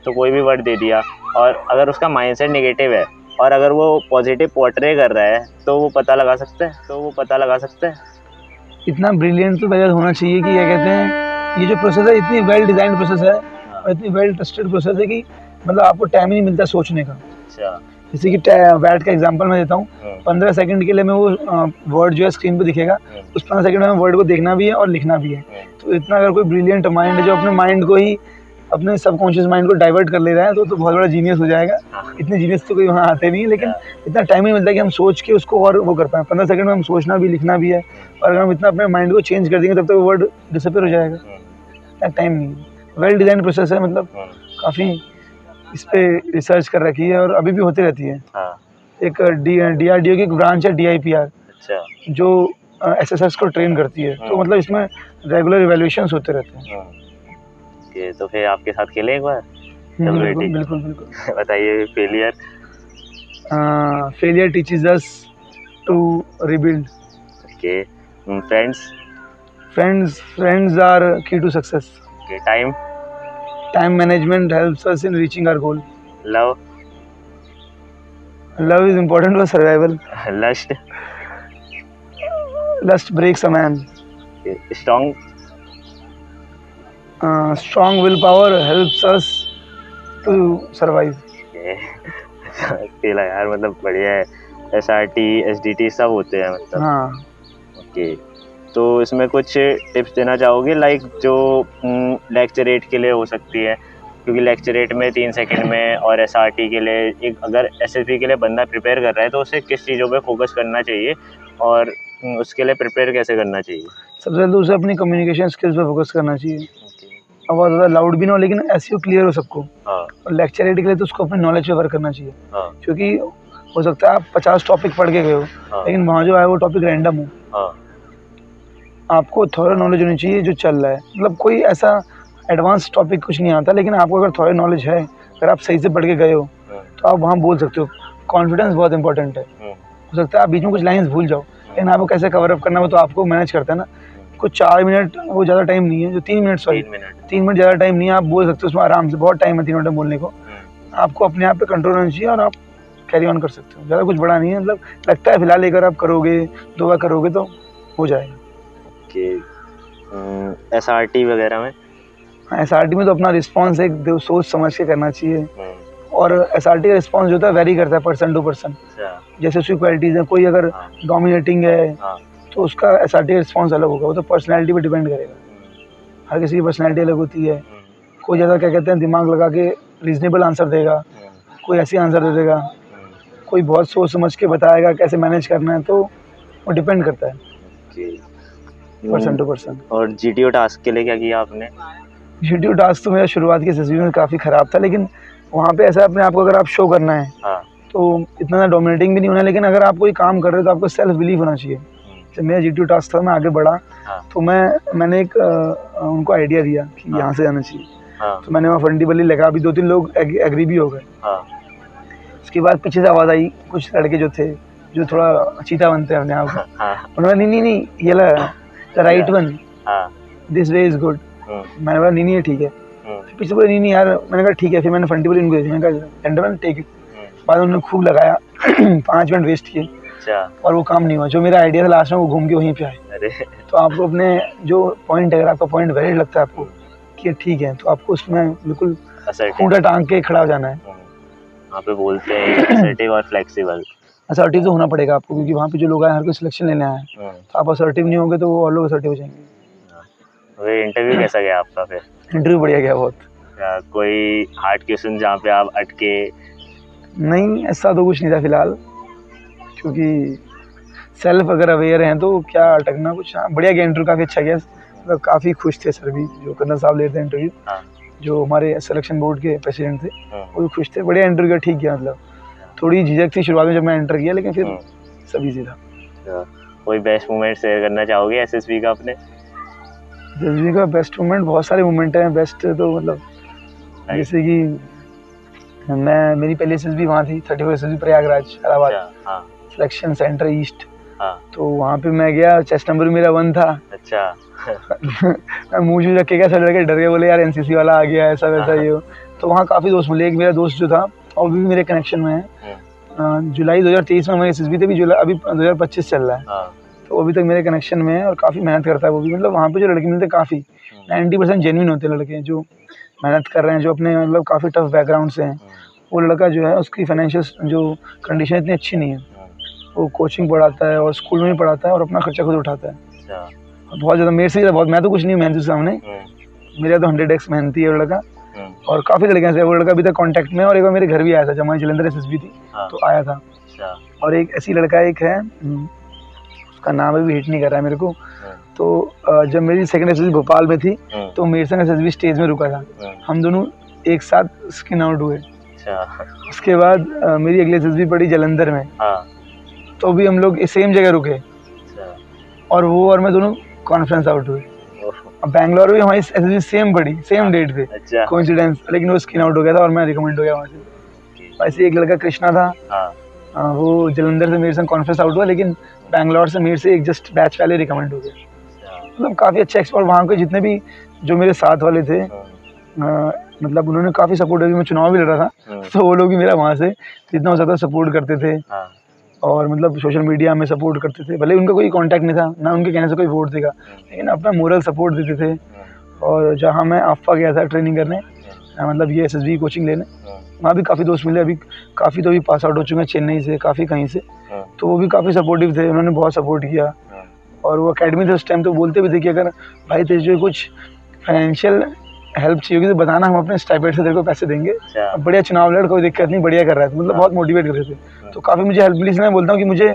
तो कोई भी वर्ड दे दिया, और अगर उसका माइंडसेट नेगेटिव है और अगर वो पॉजिटिव पोर्ट्रे कर रहा है तो वो पता लगा सकता है। इतना ब्रिलियंट तो भैया होना चाहिए कि क्या कहते हैं, ये जो प्रोसेस है इतनी वेल डिजाइंड प्रोसेस है और इतनी वेल ट्रस्टेड प्रोसेस है कि मतलब आपको टाइम ही नहीं मिलता सोचने का। अच्छा। जैसे कि वैट का एग्जांपल मैं देता हूँ। 15 सेकंड के लिए मैं वो वर्ड जो है स्क्रीन पे दिखेगा, उस 15 सेकंड में वर्ड को देखना भी है और लिखना भी है। तो इतना अगर कोई ब्रिलियंट माइंड है जो अपने माइंड को ही, अपने सबकॉन्शियस माइंड को डाइवर्ट कर ले रहा है तो बहुत बड़ा जीनियस हो जाएगा। इतने जीनियस तो कोई वहाँ आते नहीं है, लेकिन इतना टाइम ही मिलता है कि हम सोच के उसको और वो कर पाएँ। 15 सेकंड में हम सोचना भी, लिखना भी है, और अगर हम इतना अपने माइंड को चेंज कर देंगे तब तक वो वर्ड डिसअपीयर हो जाएगा। इतना टाइम नहीं है। वेल डिजाइन प्रोसेस है, मतलब काफ़ी इस पे रिसर्च कर रखी है और अभी भी होती रहती है। एक DRDO की एक ब्रांच है DIPR, जो SSS को ट्रेन करती है। तो मतलब इसमें रेगुलर इवैल्यूएशंस होते रहते हैं। ओके, तो फिर आपके साथ खेले एक बार? बिल्कुल। बताइए। Failure teaches us to rebuild. Okay. Friends are key to success. Okay. Time management helps us in reaching our goal. Love is important for survival. Lust breaks a man. Strong will power helps us to survive. खेला यार, मतलब बढ़िया है। SRT SDT सब होते हैं मतलब। हाँ। ओके, तो इसमें कुछ टिप्स देना चाहोगे लाइक जो लेक्चरेट के लिए हो सकती है? क्योंकि लेक्चरेट में 3 सेकंड में, और SRT के लिए एक अगर SSB के लिए बंदा प्रिपेयर कर रहा है तो उसे किस चीज़ों पे फोकस करना चाहिए और उसके लिए प्रिपेयर कैसे करना चाहिए? सबसे पहले तो उसे अपनी कम्युनिकेशन स्किल्स पे फोकस करना चाहिए। अब बहुत ज़्यादा लाउड भी ना हो, लेकिन SEO क्लियर हो सबको। और लेक्चरेट के लिए तो उसको अपने नॉलेज पे वर्क करना चाहिए। क्योंकि हो सकता है आप 50 टॉपिक पढ़ के गए हो, लेकिन वहाँ जो है वो टॉपिक रैंडम हो। आपको थोड़ा नॉलेज होनी चाहिए जो चल रहा है। मतलब कोई ऐसा एडवांस टॉपिक कुछ नहीं आता, लेकिन आपको अगर थोड़ा नॉलेज है, अगर आप सही से पढ़ के गए हो तो आप वहाँ बोल सकते हो। कॉन्फिडेंस बहुत इंपॉर्टेंट है। हो सकता है आप बीच में कुछ लाइंस भूल जाओ, लेकिन आपको कैसे कवर अप करना वो तो आपको मैनेज करता है ना। कुछ 4 मिनट वो ज़्यादा टाइम नहीं है, जो 3 मिनट 3 मिनट ज़्यादा टाइम नहीं है। आप बोल सकते हो उसमें आराम से, बहुत टाइम है 3 मिनट में बोलने को। आपको अपने आप पे कंट्रोल होना चाहिए और आप कैरी ऑन कर सकते हो। ज़्यादा कुछ बड़ा नहीं है, मतलब लगता है फिलहाल एक बार आप करोगे, 2 बार करोगे तो हो जाएगा। SRT वगैरह में? SRT में तो अपना रिस्पॉन्स एक सोच समझ के करना चाहिए, और SRT का रिस्पॉन्स जो होता है वेरी करता है पर्सन टू पर्सन। जैसे उसकी क्वालिटीज़ है, कोई अगर डोमिनेटिंग है तो उसका SRT का रिस्पॉन्स अलग होगा, वो तो पर्सनैलिटी पे डिपेंड करेगा। हर किसी की पर्सनैलिटी अलग होती है। कोई ज़्यादा क्या कहते हैं दिमाग लगा के रीजनेबल आंसर देगा, कोई ऐसी आंसर दे देगा, कोई बहुत सोच समझ के बताएगा कैसे मैनेज करना है, तो वो डिपेंड करता है पर्सन टू पर्सन। और GTO टास्क के लिए क्या किया आपने? GTO टास्क तो मेरा शुरुआत की SSB में काफ़ी ख़राब था, लेकिन वहाँ पे ऐसा अपने आप को अगर आप शो करना है तो इतना डोमिनेटिंग भी नहीं होना, लेकिन अगर आप कोई काम कर रहे हो तो आपको सेल्फ बिलीव होना चाहिए। जब मेरा GTO टास्क था, मैं आगे बढ़ा तो मैंने एक उनको आइडिया दिया कि यहाँ से जाना चाहिए, तो मैंने वहाँ फंडिबली लगा, अभी 2-3 लोग एग्री भी हो गए। उसके बाद पीछे से आवाज़ आई, कुछ लड़के जो थे जो थोड़ा चीता बनते हैं अपने आप को, उन्होंने नहीं ये the right one, this way is good. मैंने बोला नहीं ये ठीक है। पीछे बोले नहीं यार, मैंने कहा ठीक है। फिर मैंने फंडिबली इनको मैंने कहा जेंटलमैन टेक इट। बाद उन्होंने खूब लगाया 5 मिनट वेस्ट किए और वो काम नहीं हुआ। जो मेरा आइडिया था लास्ट में वो घूम के वहीं पे आए। तो आपको अपने जो पॉइंट है, अगर आपका पॉइंट वैलिड लगता है आपको कि ठीक है, तो आपको उसमें बिल्कुल खूंटा टांग के खड़ा हो जाना है। वहाँ पे बोलते हैं असर्टिव और फ्लेक्सिबल। असर्टिव तो होना पड़ेगा आपको, क्योंकि वहाँ पे जो लोग आए हर कोई सिलेक्शन लेने आए हैं, तो आप असर्टिव नहीं होंगे तो वो और लोग असर्टिव हो जाएंगे। इंटरव्यू कैसा गया आपका? फिर इंटरव्यू बढ़िया गया बहुत। कोई हार्ड क्वेश्चन जहाँ पे आप अटके? नहीं, ऐसा तो कुछ नहीं था फिलहाल, क्योंकि सेल्फ अगर अवेयर हैं तो क्या अटकना कुछ। बढ़िया गया इंटरव्यू, काफ़ी अच्छा गया, मतलब काफ़ी खुश थे सर भी, जो कर्नल साहब लेते हैं इंटरव्यू, जो हमारे सिलेक्शन बोर्ड के प्रेसिडेंट थे, वो भी खुश थे। बढ़िया इंटरव्यू ठीक गया, मतलब थोड़ी झिझक थी शुरुआत में जब मैं एंटर किया, लेकिन फिर सब ईजी था। कोई बेस्ट मोमेंट शेयर करना चाहोगे SSB का अपने? SSB का बेस्ट मोमेंट बहुत सारे मोमेंट हैं। बेस्ट तो मतलब जैसे कि मेरी पहली SSB वहाँ थी, 34 SSB Prayagraj Allahabad, selection centre east. तो वहाँ पे मैं गया, चेस्ट नंबर मेरा 1 था। अच्छा। मैं मुँह रख के गया, सब लड़के डर गए, बोले यार NCC वाला आ गया, ऐसा वैसा ये। तो वहाँ काफ़ी दोस्त मिले। एक मेरा दोस्त जो था और भी मेरे कनेक्शन में है, जुलाई 2023 में हमारी SSB थी, अभी 2025 चल रहा है, तो अभी तक मेरे कनेक्शन में है और काफ़ी मेहनत करता है वो भी। मतलब वहाँ पे जो लड़के मिलते काफ़ी 90% जेन्युइन होते हैं लड़के, जो मेहनत कर रहे हैं, जो अपने मतलब काफ़ी टफ बैकग्राउंड से हैं। वो लड़का जो है उसकी फाइनेंशियल जो कंडीशन इतनी अच्छी नहीं है, वो कोचिंग पढ़ाता है और स्कूल में भी पढ़ाता है और अपना खर्चा खुद उठाता है। बहुत ज़्यादा मेरे से बहुत, मैं तो कुछ नहीं हूँ मेहनती सामने, मेरा तो 100x मेहनती है वो लड़का। और काफ़ी लड़के ऐसे, वो लड़का अभी तक कांटेक्ट में, और एक बार मेरे घर भी आया था जब हमारी जलंधर SSB थी, तो आया था। और एक ऐसी लड़का एक है, उसका नाम अभी हिट नहीं कर रहा है मेरे को। तो जब मेरी सेकंड SSB भोपाल में थी, तो मेरे संग SSB स्टेज में रुका था, हम दोनों एक साथ स्किन आउट हुए। उसके बाद मेरी अगली SSB पड़ी जलंधर में, तो भी हम लोग सेम जगह रुके, और वो और मैं दोनों कॉन्फ्रेंस आउट हुए। अब बैंगलोर में हमारी SSB सेम पड़ी, सेम डेट पे, कोइंसिडेंस, लेकिन वो स्किन आउट हो गया था और मैं रिकमेंड हो गया वहाँ से। वैसे एक लड़का कृष्णा था, वो जलंधर से मेरे संग कॉन्फ्रेंस आउट हुआ, लेकिन बैंगलोर से मेरे से एक जस्ट बैच पहले रिकमेंड हो गया। मतलब काफ़ी अच्छा एक्सपर्ट। वहाँ के जितने भी जो मेरे साथ वाले थे, मतलब उन्होंने काफ़ी सपोर्ट किया। मैं चुनाव भी लड़ा था, तो वो लोग भी मेरा वहाँ से जितना ज़्यादा सपोर्ट करते थे, और मतलब सोशल मीडिया में सपोर्ट करते थे। भले उनका कोई कांटेक्ट नहीं था, ना उनके कहने से कोई वोट देगा, लेकिन अपना मोरल सपोर्ट देते थे। और जहाँ मैं AFA गया था ट्रेनिंग करने, मतलब ये SSB कोचिंग लेने, वहाँ भी काफ़ी दोस्त मिले। अभी काफ़ी तो अभी पास आउट हो चुके हैं चेन्नई से, काफ़ी कहीं से, तो वो भी काफ़ी सपोर्टिव थे, उन्होंने बहुत सपोर्ट किया। और वो अकेडमी थे उस टाइम, तो बोलते भी थे कि अगर भाई तुझे कुछ फाइनेंशियल हेल्प चाहिए होगी तो बताना, हम अपने स्टाइपेंड से तेरे को पैसे देंगे। अब बढ़िया चुनाव लड़, कोई दिक्कत नहीं, बढ़िया कर रहा है, मतलब बहुत मोटिवेट कर रहे थे। तो काफ़ी मुझे हेल्प मिली। इसलिए मैं बोलता हूँ कि मुझे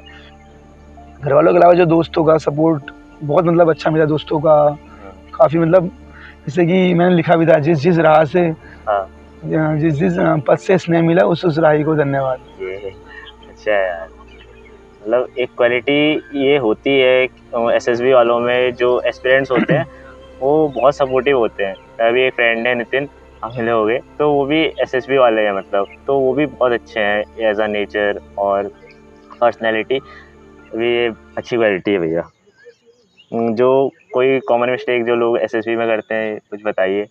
घर वालों के अलावा जो दोस्तों का सपोर्ट बहुत मतलब अच्छा मिला, दोस्तों का काफ़ी। मतलब जैसे कि मैंने लिखा भी था, जिस राह से जिस पद से स्नेह मिला, उस राही को धन्यवाद। अच्छा यार, मतलब एक क्वालिटी ये होती है SSB वालों में, जो एस्पिरेंट्स होते हैं वो बहुत सपोर्टिव होते हैं। अभी एक फ्रेंड है नितिन, हम मिले हो गए, तो वो भी SSB वाले हैं, मतलब तो वो भी बहुत अच्छे हैं एज अ नेचर और पर्सनैलिटी भी, अच्छी क्वालिटी है भैया। जो कोई कॉमन मिस्टेक जो लोग SSB में करते हैं, कुछ बताइए।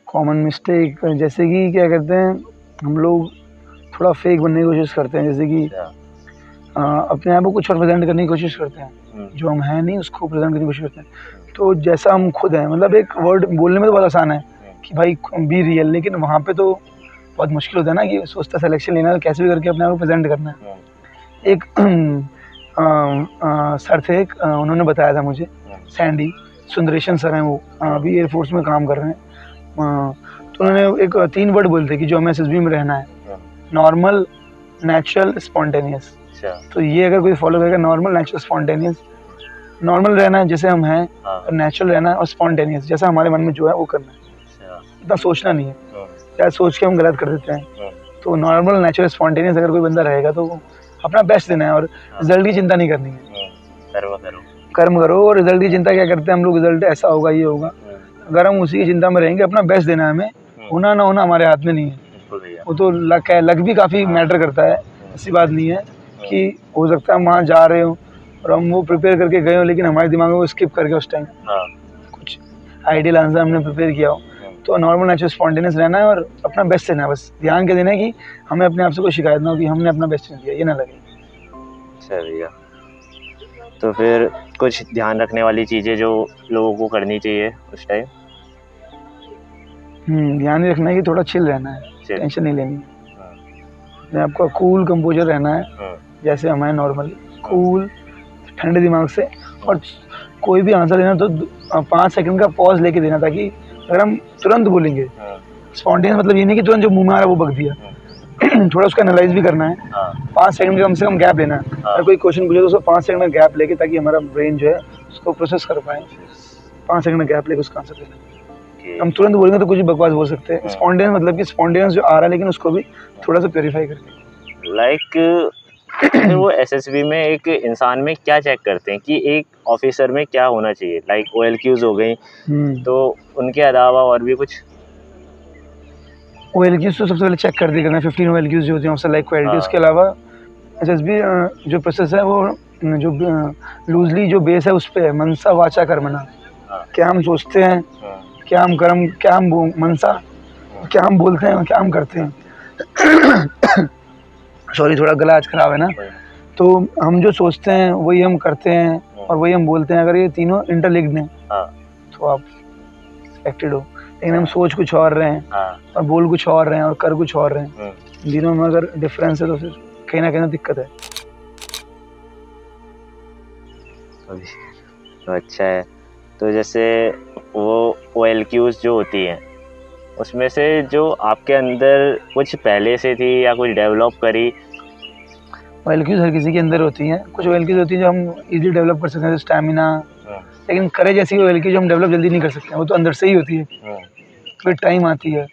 कॉमन मिस्टेक जैसे कि क्या करते हैं हम लोग, थोड़ा फेक बनने की कोशिश करते हैं। जैसे कि अपने आप को कुछ और प्रेजेंट करने की कोशिश करते हैं, जो हम हैं नहीं उसको प्रेजेंट करने की कोशिश करते हैं। तो जैसा हम खुद हैं, मतलब एक वर्ड बोलने में तो बहुत आसान है कि भाई बी रियल, लेकिन वहाँ पे तो बहुत मुश्किल होता है ना कि सोचता सिलेक्शन लेना है, कैसे भी करके अपने आप को प्रेजेंट करना है। एक सर थे, उन्होंने बताया था मुझे, सैंडी सुंदरेशन सर हैं, वो अभी एयरफोर्स में काम कर रहे हैं। तो उन्होंने एक 3 वर्ड बोलते कि जो हमें SSB में रहना है, नॉर्मल, नेचुरल, स्पॉन्टेनियस। तो ये अगर कोई फॉलो करेगा, नॉर्मल, नेचुरल, स्पॉन्टेनियस, नॉर्मल रहना है जैसे हम हैं, और नेचुरल रहना है, और स्पॉन्टेनियस जैसा हमारे मन में जो है वो करना है, इतना सोचना नहीं है, क्या सोच के हम गलत कर देते हैं। तो नॉर्मल, नेचुरल, स्पॉन्टेनियस अगर कोई बंदा रहेगा तो अपना बेस्ट देना है और रिजल्ट की चिंता नहीं करनी है। कर्म करो और रिजल्ट की चिंता क्या करते हैं हम लोग, रिजल्ट ऐसा होगा ये होगा। अगर हम उसी की चिंता में रहेंगे, अपना बेस्ट देना है हमें, होना ना होना हमारे हाथ में नहीं है। वो तो लक है, लक भी काफ़ी मैटर करता है, ऐसी बात नहीं है कि हो सकता है हम वहाँ जा रहे हो और हम वो प्रिपेयर करके गए हो, लेकिन हमारे दिमाग में वो स्किप करके उस टाइम कुछ आइडियल आंसर हमने प्रिपेयर किया हो। तो नॉर्मल, नेचुरल, स्पॉन्टेनियस रहना है और अपना बेस्ट देना है। बस ध्यान क्या देना है कि हमें अपने आप से कोई शिकायत ना हो कि हमने अपना बेस्ट नहीं दिया, ये ना लगे। अच्छा भैया, तो फिर कुछ ध्यान रखने वाली चीज़ें जो लोगों को करनी चाहिए उस टाइम? ध्यान ही रखना है कि थोड़ा चिल रहना है, टेंशन नहीं लेनी है, अपने आपका कूल कंपोजर रहना है, जैसे हमारे नॉर्मली कूल ठंडे दिमाग से। और कोई भी आंसर देना तो 5 सेकंड का पॉज लेके देना, ताकि अगर हम तुरंत बोलेंगे, स्पॉन्टेनियस मतलब ये नहीं कि तुरंत जो मुंह में आ रहा है वो बक दिया, थोड़ा उसका एनालाइज भी करना है। 5 सेकंड का कम से कम गैप लेना है। अगर कोई क्वेश्चन पूछे तो उसको 5 सेकंड का गैप लेके, ताकि हमारा ब्रेन जो है उसको प्रोसेस कर पाए, 5 सेकंड का गैप लेके उसका आंसर देना। हम तुरंत बोलेंगे तो कुछ भी बकवास बोल सकते हैं। स्पॉन्टेनियस मतलब कि स्पॉन्टेनियस जो आ रहा है, लेकिन उसको भी थोड़ा सा प्योरीफाई करके। लाइक वो SSB में एक इंसान में क्या चेक करते हैं कि एक ऑफिसर में क्या होना चाहिए? लाइक OLQs हो गई, तो उनके अलावा और भी कुछ? OLQs तो सबसे पहले चेक कर दिया करना, 15 OLQs जो होती हैं ऑफिसर लाइक क्वालिटी। उसके अलावा SSB जो प्रोसेस है वो जो लूजली जो बेस है उस पर है, मनसा वाचा कर्मणा। क्या हम सोचते हैं, क्या हम कर्म, क्या हम मनसा, क्या हम बोलते हैं, क्या हम करते हैं। सॉरी, थोड़ा गला आज खराब है ना। तो हम जो सोचते हैं वही हम करते हैं और वही हम बोलते हैं। अगर ये तीनों इंटरलिंक्ड हैं तो आप एक्टेड हो। लेकिन हम सोच कुछ और रहे हैं और बोल कुछ और रहे हैं और कर कुछ और रहे हैं, तीनों में अगर डिफरेंस है तो फिर कहीं ना कहीं दिक्कत है। तो अच्छा है। तो जैसे वो OLQs जो होती हैं, उसमें से जो आपके अंदर कुछ पहले से थी या कुछ डेवलप करी? OLQs हर किसी के अंदर होती हैं। कुछ OLQs होती हैं जो हम इजीली डेवलप कर सकते हैं, स्टैमिना, लेकिन करेज ऐसी OLQ जो हम डेवलप जल्दी नहीं कर सकते हैं, वो तो अंदर से ही होती है, फिर टाइम आती है।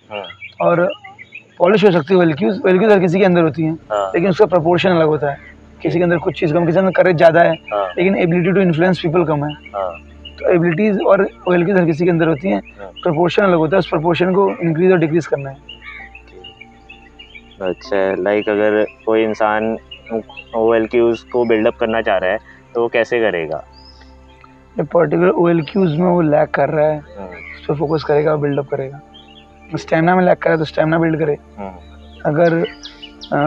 और पॉलिश हो सकती है OLQs हर किसी के अंदर होती हैं, लेकिन उसका प्रोपोर्शन अलग होता है। किसी के अंदर कुछ चीज़ कम, किसी के अंदर करेज ज़्यादा है, लेकिन एबिलिटी टू इन्फ्लुएंस पीपल कम है। तो एबिलिटीज़ और OLQs हर किसी के अंदर होती हैं, प्रोपोर्शन अलग होता है, उस प्रोपोर्शन को इंक्रीज और डिक्रीज करना है। अच्छा है। लाइक अगर कोई इंसान OLQs को बिल्डअप करना चाह रहा है तो वो कैसे करेगा? जब पर्टिकुलर OLQs में वो लैक कर रहा है उस पर फोकस करेगा, बिल्डअप करेगा। स्टेमिना में लैक कर रहा है तो स्टेमिना बिल्ड करे। अगर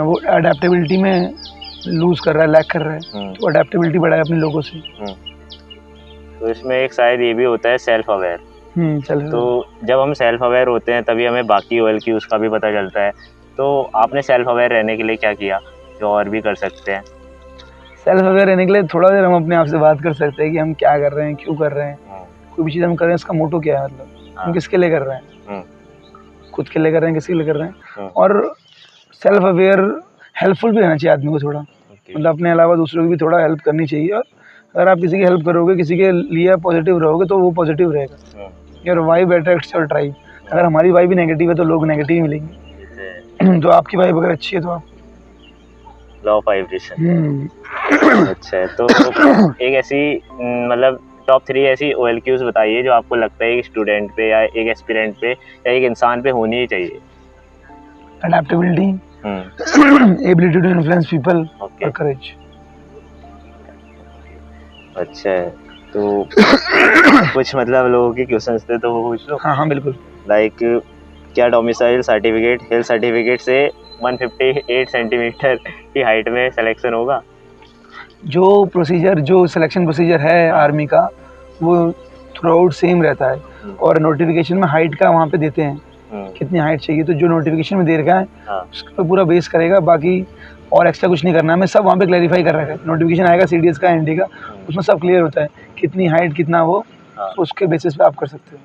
वो अडेप्टेबिलिटी में लूज कर रहा है, लैक कर रहा है, तो अडेप्टेबिलिटी बढ़ाए अपने लोगों से। तो इसमें एक शायद ये भी होता है सेल्फ अवेयर। तो जब हम सेल्फ अवेयर होते हैं तभी हमें बाकी OLQs का भी पता चलता है। तो आपने सेल्फ अवेयर रहने के लिए क्या किया जो और भी कर सकते हैं? सेल्फ अवेयर रहने के लिए थोड़ा देर हम अपने आप से बात कर सकते हैं कि हम क्या कर रहे हैं, क्यों कर रहे हैं, कोई भी चीज़ हम कर रहे हैं इसका मोटो क्या है, मतलब हम किसके लिए कर रहे हैं, खुद के लिए कर रहे हैं, किसके लिए कर रहे हैं। और सेल्फ अवेयर हेल्पफुल भी रहना चाहिए आदमी को थोड़ा, मतलब अपने अलावा दूसरों की भी थोड़ा हेल्प करनी चाहिए। और अगर आप किसी की हेल्प करोगे, किसी के लिए पॉजिटिव रहोगे तो वो पॉजिटिव रहेगा। Your vibe attracts your tribe. अगर हमारी वाइब भी नेगेटिव है तो लोग नेगेटिव मिलेंगे। तो आपकी वाइब अगर अच्छी है तो आप लॉ ऑफ वाइब्रेशन। अच्छा है। तो एक ऐसी मतलब टॉप 3 ऐसी OLQs बताइए जो आपको लगता है एक स्टूडेंट पे या एक एस्पिरेंट पे या एक इंसान पे होनी ही चाहिए। Adaptability, ability to influence people और करेज। अच्छा है। तो कुछ मतलब लोगों के क्वेश्चंस थे तो वो पूछ लो। हाँ बिल्कुल। लाइक क्या डोमिसाइल सर्टिफिकेट, हिल सर्टिफिकेट से 158 सेंटीमीटर की हाइट में सिलेक्शन होगा? जो प्रोसीजर, जो सिलेक्शन प्रोसीजर है आर्मी का, वो थ्रू आउट सेम रहता है। और नोटिफिकेशन में हाइट का वहाँ पे देते हैं कितनी हाइट चाहिए, तो जो नोटिफिकेशन में दे रखा है उस पर पूरा बेस करेगा, बाकी और एक्स्ट्रा कुछ नहीं करना है। मैं सब वहाँ पे क्लैरिफाई कर रखा है, नोटिफिकेशन आएगा CDS का, ND का, उसमें सब क्लियर होता है कितनी हाइट कितना वो, तो उसके बेसिस पे आप कर सकते हो।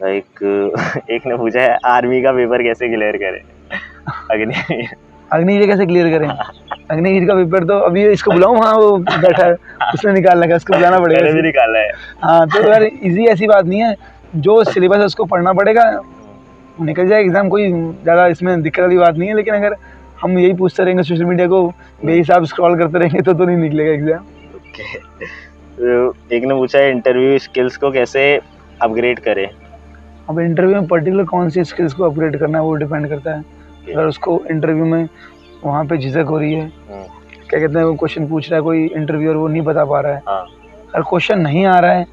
लाइक एक ने पूछा है आर्मी का पेपर कैसे क्लियर करें? अग्निवीर कैसे क्लियर करें? अग्निवीर का पेपर तो अभी इसको बुलाऊं, हाँ वो बैठा है, उसने निकाल रखा है, उसको बुलाना पड़ेगा। मैंने भी निकाला है। हाँ तो यार इजी ऐसी बात नहीं है, जो सिलेबस है उसको पढ़ना पड़ेगा, निकल जाए एग्जाम, कोई ज़्यादा इसमें दिक्कत वाली बात नहीं है। लेकिन अगर हम यही पूछते रहेंगे सोशल मीडिया को बेहिसाब स्क्रॉल करते रहेंगे तो नहीं निकलेगा एग्जाम। तो एक ने पूछा है इंटरव्यू स्किल्स को कैसे अपग्रेड करें? अब इंटरव्यू में पर्टिकुलर कौन सी स्किल्स को अपग्रेड करना है वो डिपेंड करता है। अगर उसको इंटरव्यू में वहाँ पे झिझक हो रही है, क्या कहते हैं, वो क्वेश्चन पूछ रहा है कोई इंटरव्यूअर, वो नहीं बता पा रहा है, अगर क्वेश्चन नहीं आ रहा है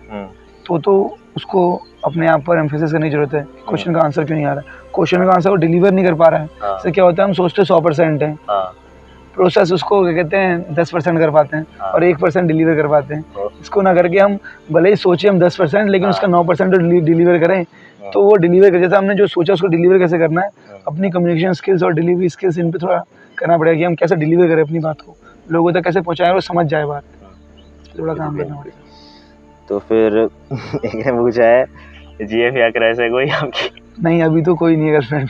तो उसको अपने आप पर एम्फेसिस करने की जरूरत है, क्वेश्चन का आंसर क्यों नहीं आ रहा है, क्वेश्चन का आंसर वो डिलीवर नहीं कर पा रहा है। इससे क्या होता है, हम सोचते 100% है, प्रोसेस उसको क्या कहते हैं 10% कर पाते हैं और 1% डिलीवर कर पाते हैं। इसको ना करके हम भले ही सोचे हम 10%, लेकिन उसका 9% डिलीवर करें तो वो डिलीवर कर, जैसे हमने जो सोचा उसको डिलीवर कैसे करना है, अपनी कम्युनिकेशन स्किल्स और डिलीवरी स्किल्स इन पे थोड़ा करना पड़ेगा कि हम कैसे डिलीवर करें अपनी बात को, लोगों तक कैसे पहुँचाएं और समझ जाए बात, थोड़ा काम करना पड़ेगा। तो फिर एक ने पूछा है GF या क्रश है कोई आपकी? नहीं, अभी तो कोई नहीं है गर्लफ्रेंड।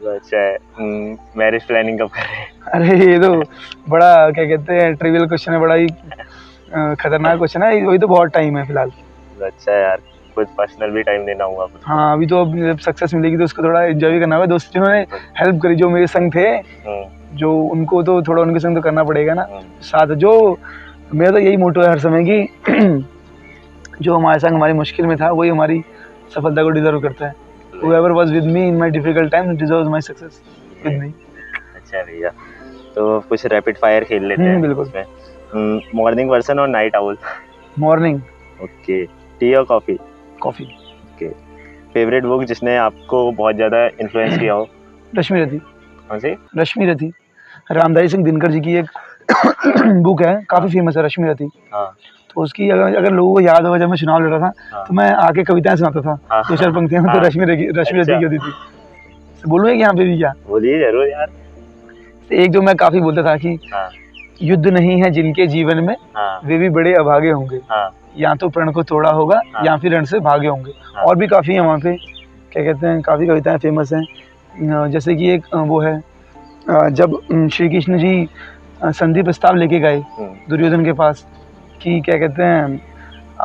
अच्छा है। मैरिज प्लानिंग कब कर रहे हैं? अरे ये तो बड़ा क्या कहते हैं ट्रिवियल क्वेश्चन है, बड़ा ही खतरनाक क्वेश्चन है, वही तो बहुत टाइम है फिलहाल। अच्छा है यार, कुछ पर्सनल भी टाइम देना होगा। हाँ अभी तो अब जब सक्सेस मिलेगी तो उसको थोड़ा एंजॉय भी करना होगा। दोस्त जिन्होंने हेल्प करी, जो मेरे संग थे, जो उनको तो थोड़ा उनके संग तो करना पड़ेगा ना साथ। जो मेरा तो यही मोटो है हर समय कि जो हमारे संग हमारी मुश्किल में था वही हमारी सफलता को डिजर्व करता है। Whoever was with me in my difficult time deserves my success with me। अच्छा भैया, तो कुछ रैपिड फायर खेल लेते हैं। बिल्कुल। मॉर्निंग पर्सन और night owl? Morning. Okay. Tea और coffee? Coffee. Okay. Favourite book जिसने आपको बहुत ज़्यादा इन्फ्लुएंस किया हो? रश्मि रथी। कौन सी? रश्मि रथी, रामधारी सिंह दिनकर जी की एक बुक है, काफ़ी फेमस है, रश्मि रथी। तो उसकी अगर लोगों को याद होगा, जब मैं चुनाव लड़ रहा था तो मैं आके कविताएं सुनाता था 2-4 पंक्तियां, तो रश्मि रथी की होती थी। बोलूँ यहाँ पे भी? क्या बोलिए जरूर यार। एक जो मैं काफ़ी बोलता था कि युद्ध नहीं है जिनके जीवन में, वे भी बड़े अभागे होंगे, या तो प्रण को तोड़ा होगा या फिर रण से भागे होंगे। और भी काफ़ी है वहाँ पे, क्या कहते हैं, काफ़ी कविताएं फेमस हैं। जैसे कि एक वो है, जब श्री कृष्ण जी संधि प्रस्ताव लेके गए दुर्योधन के पास कि क्या कहते हैं,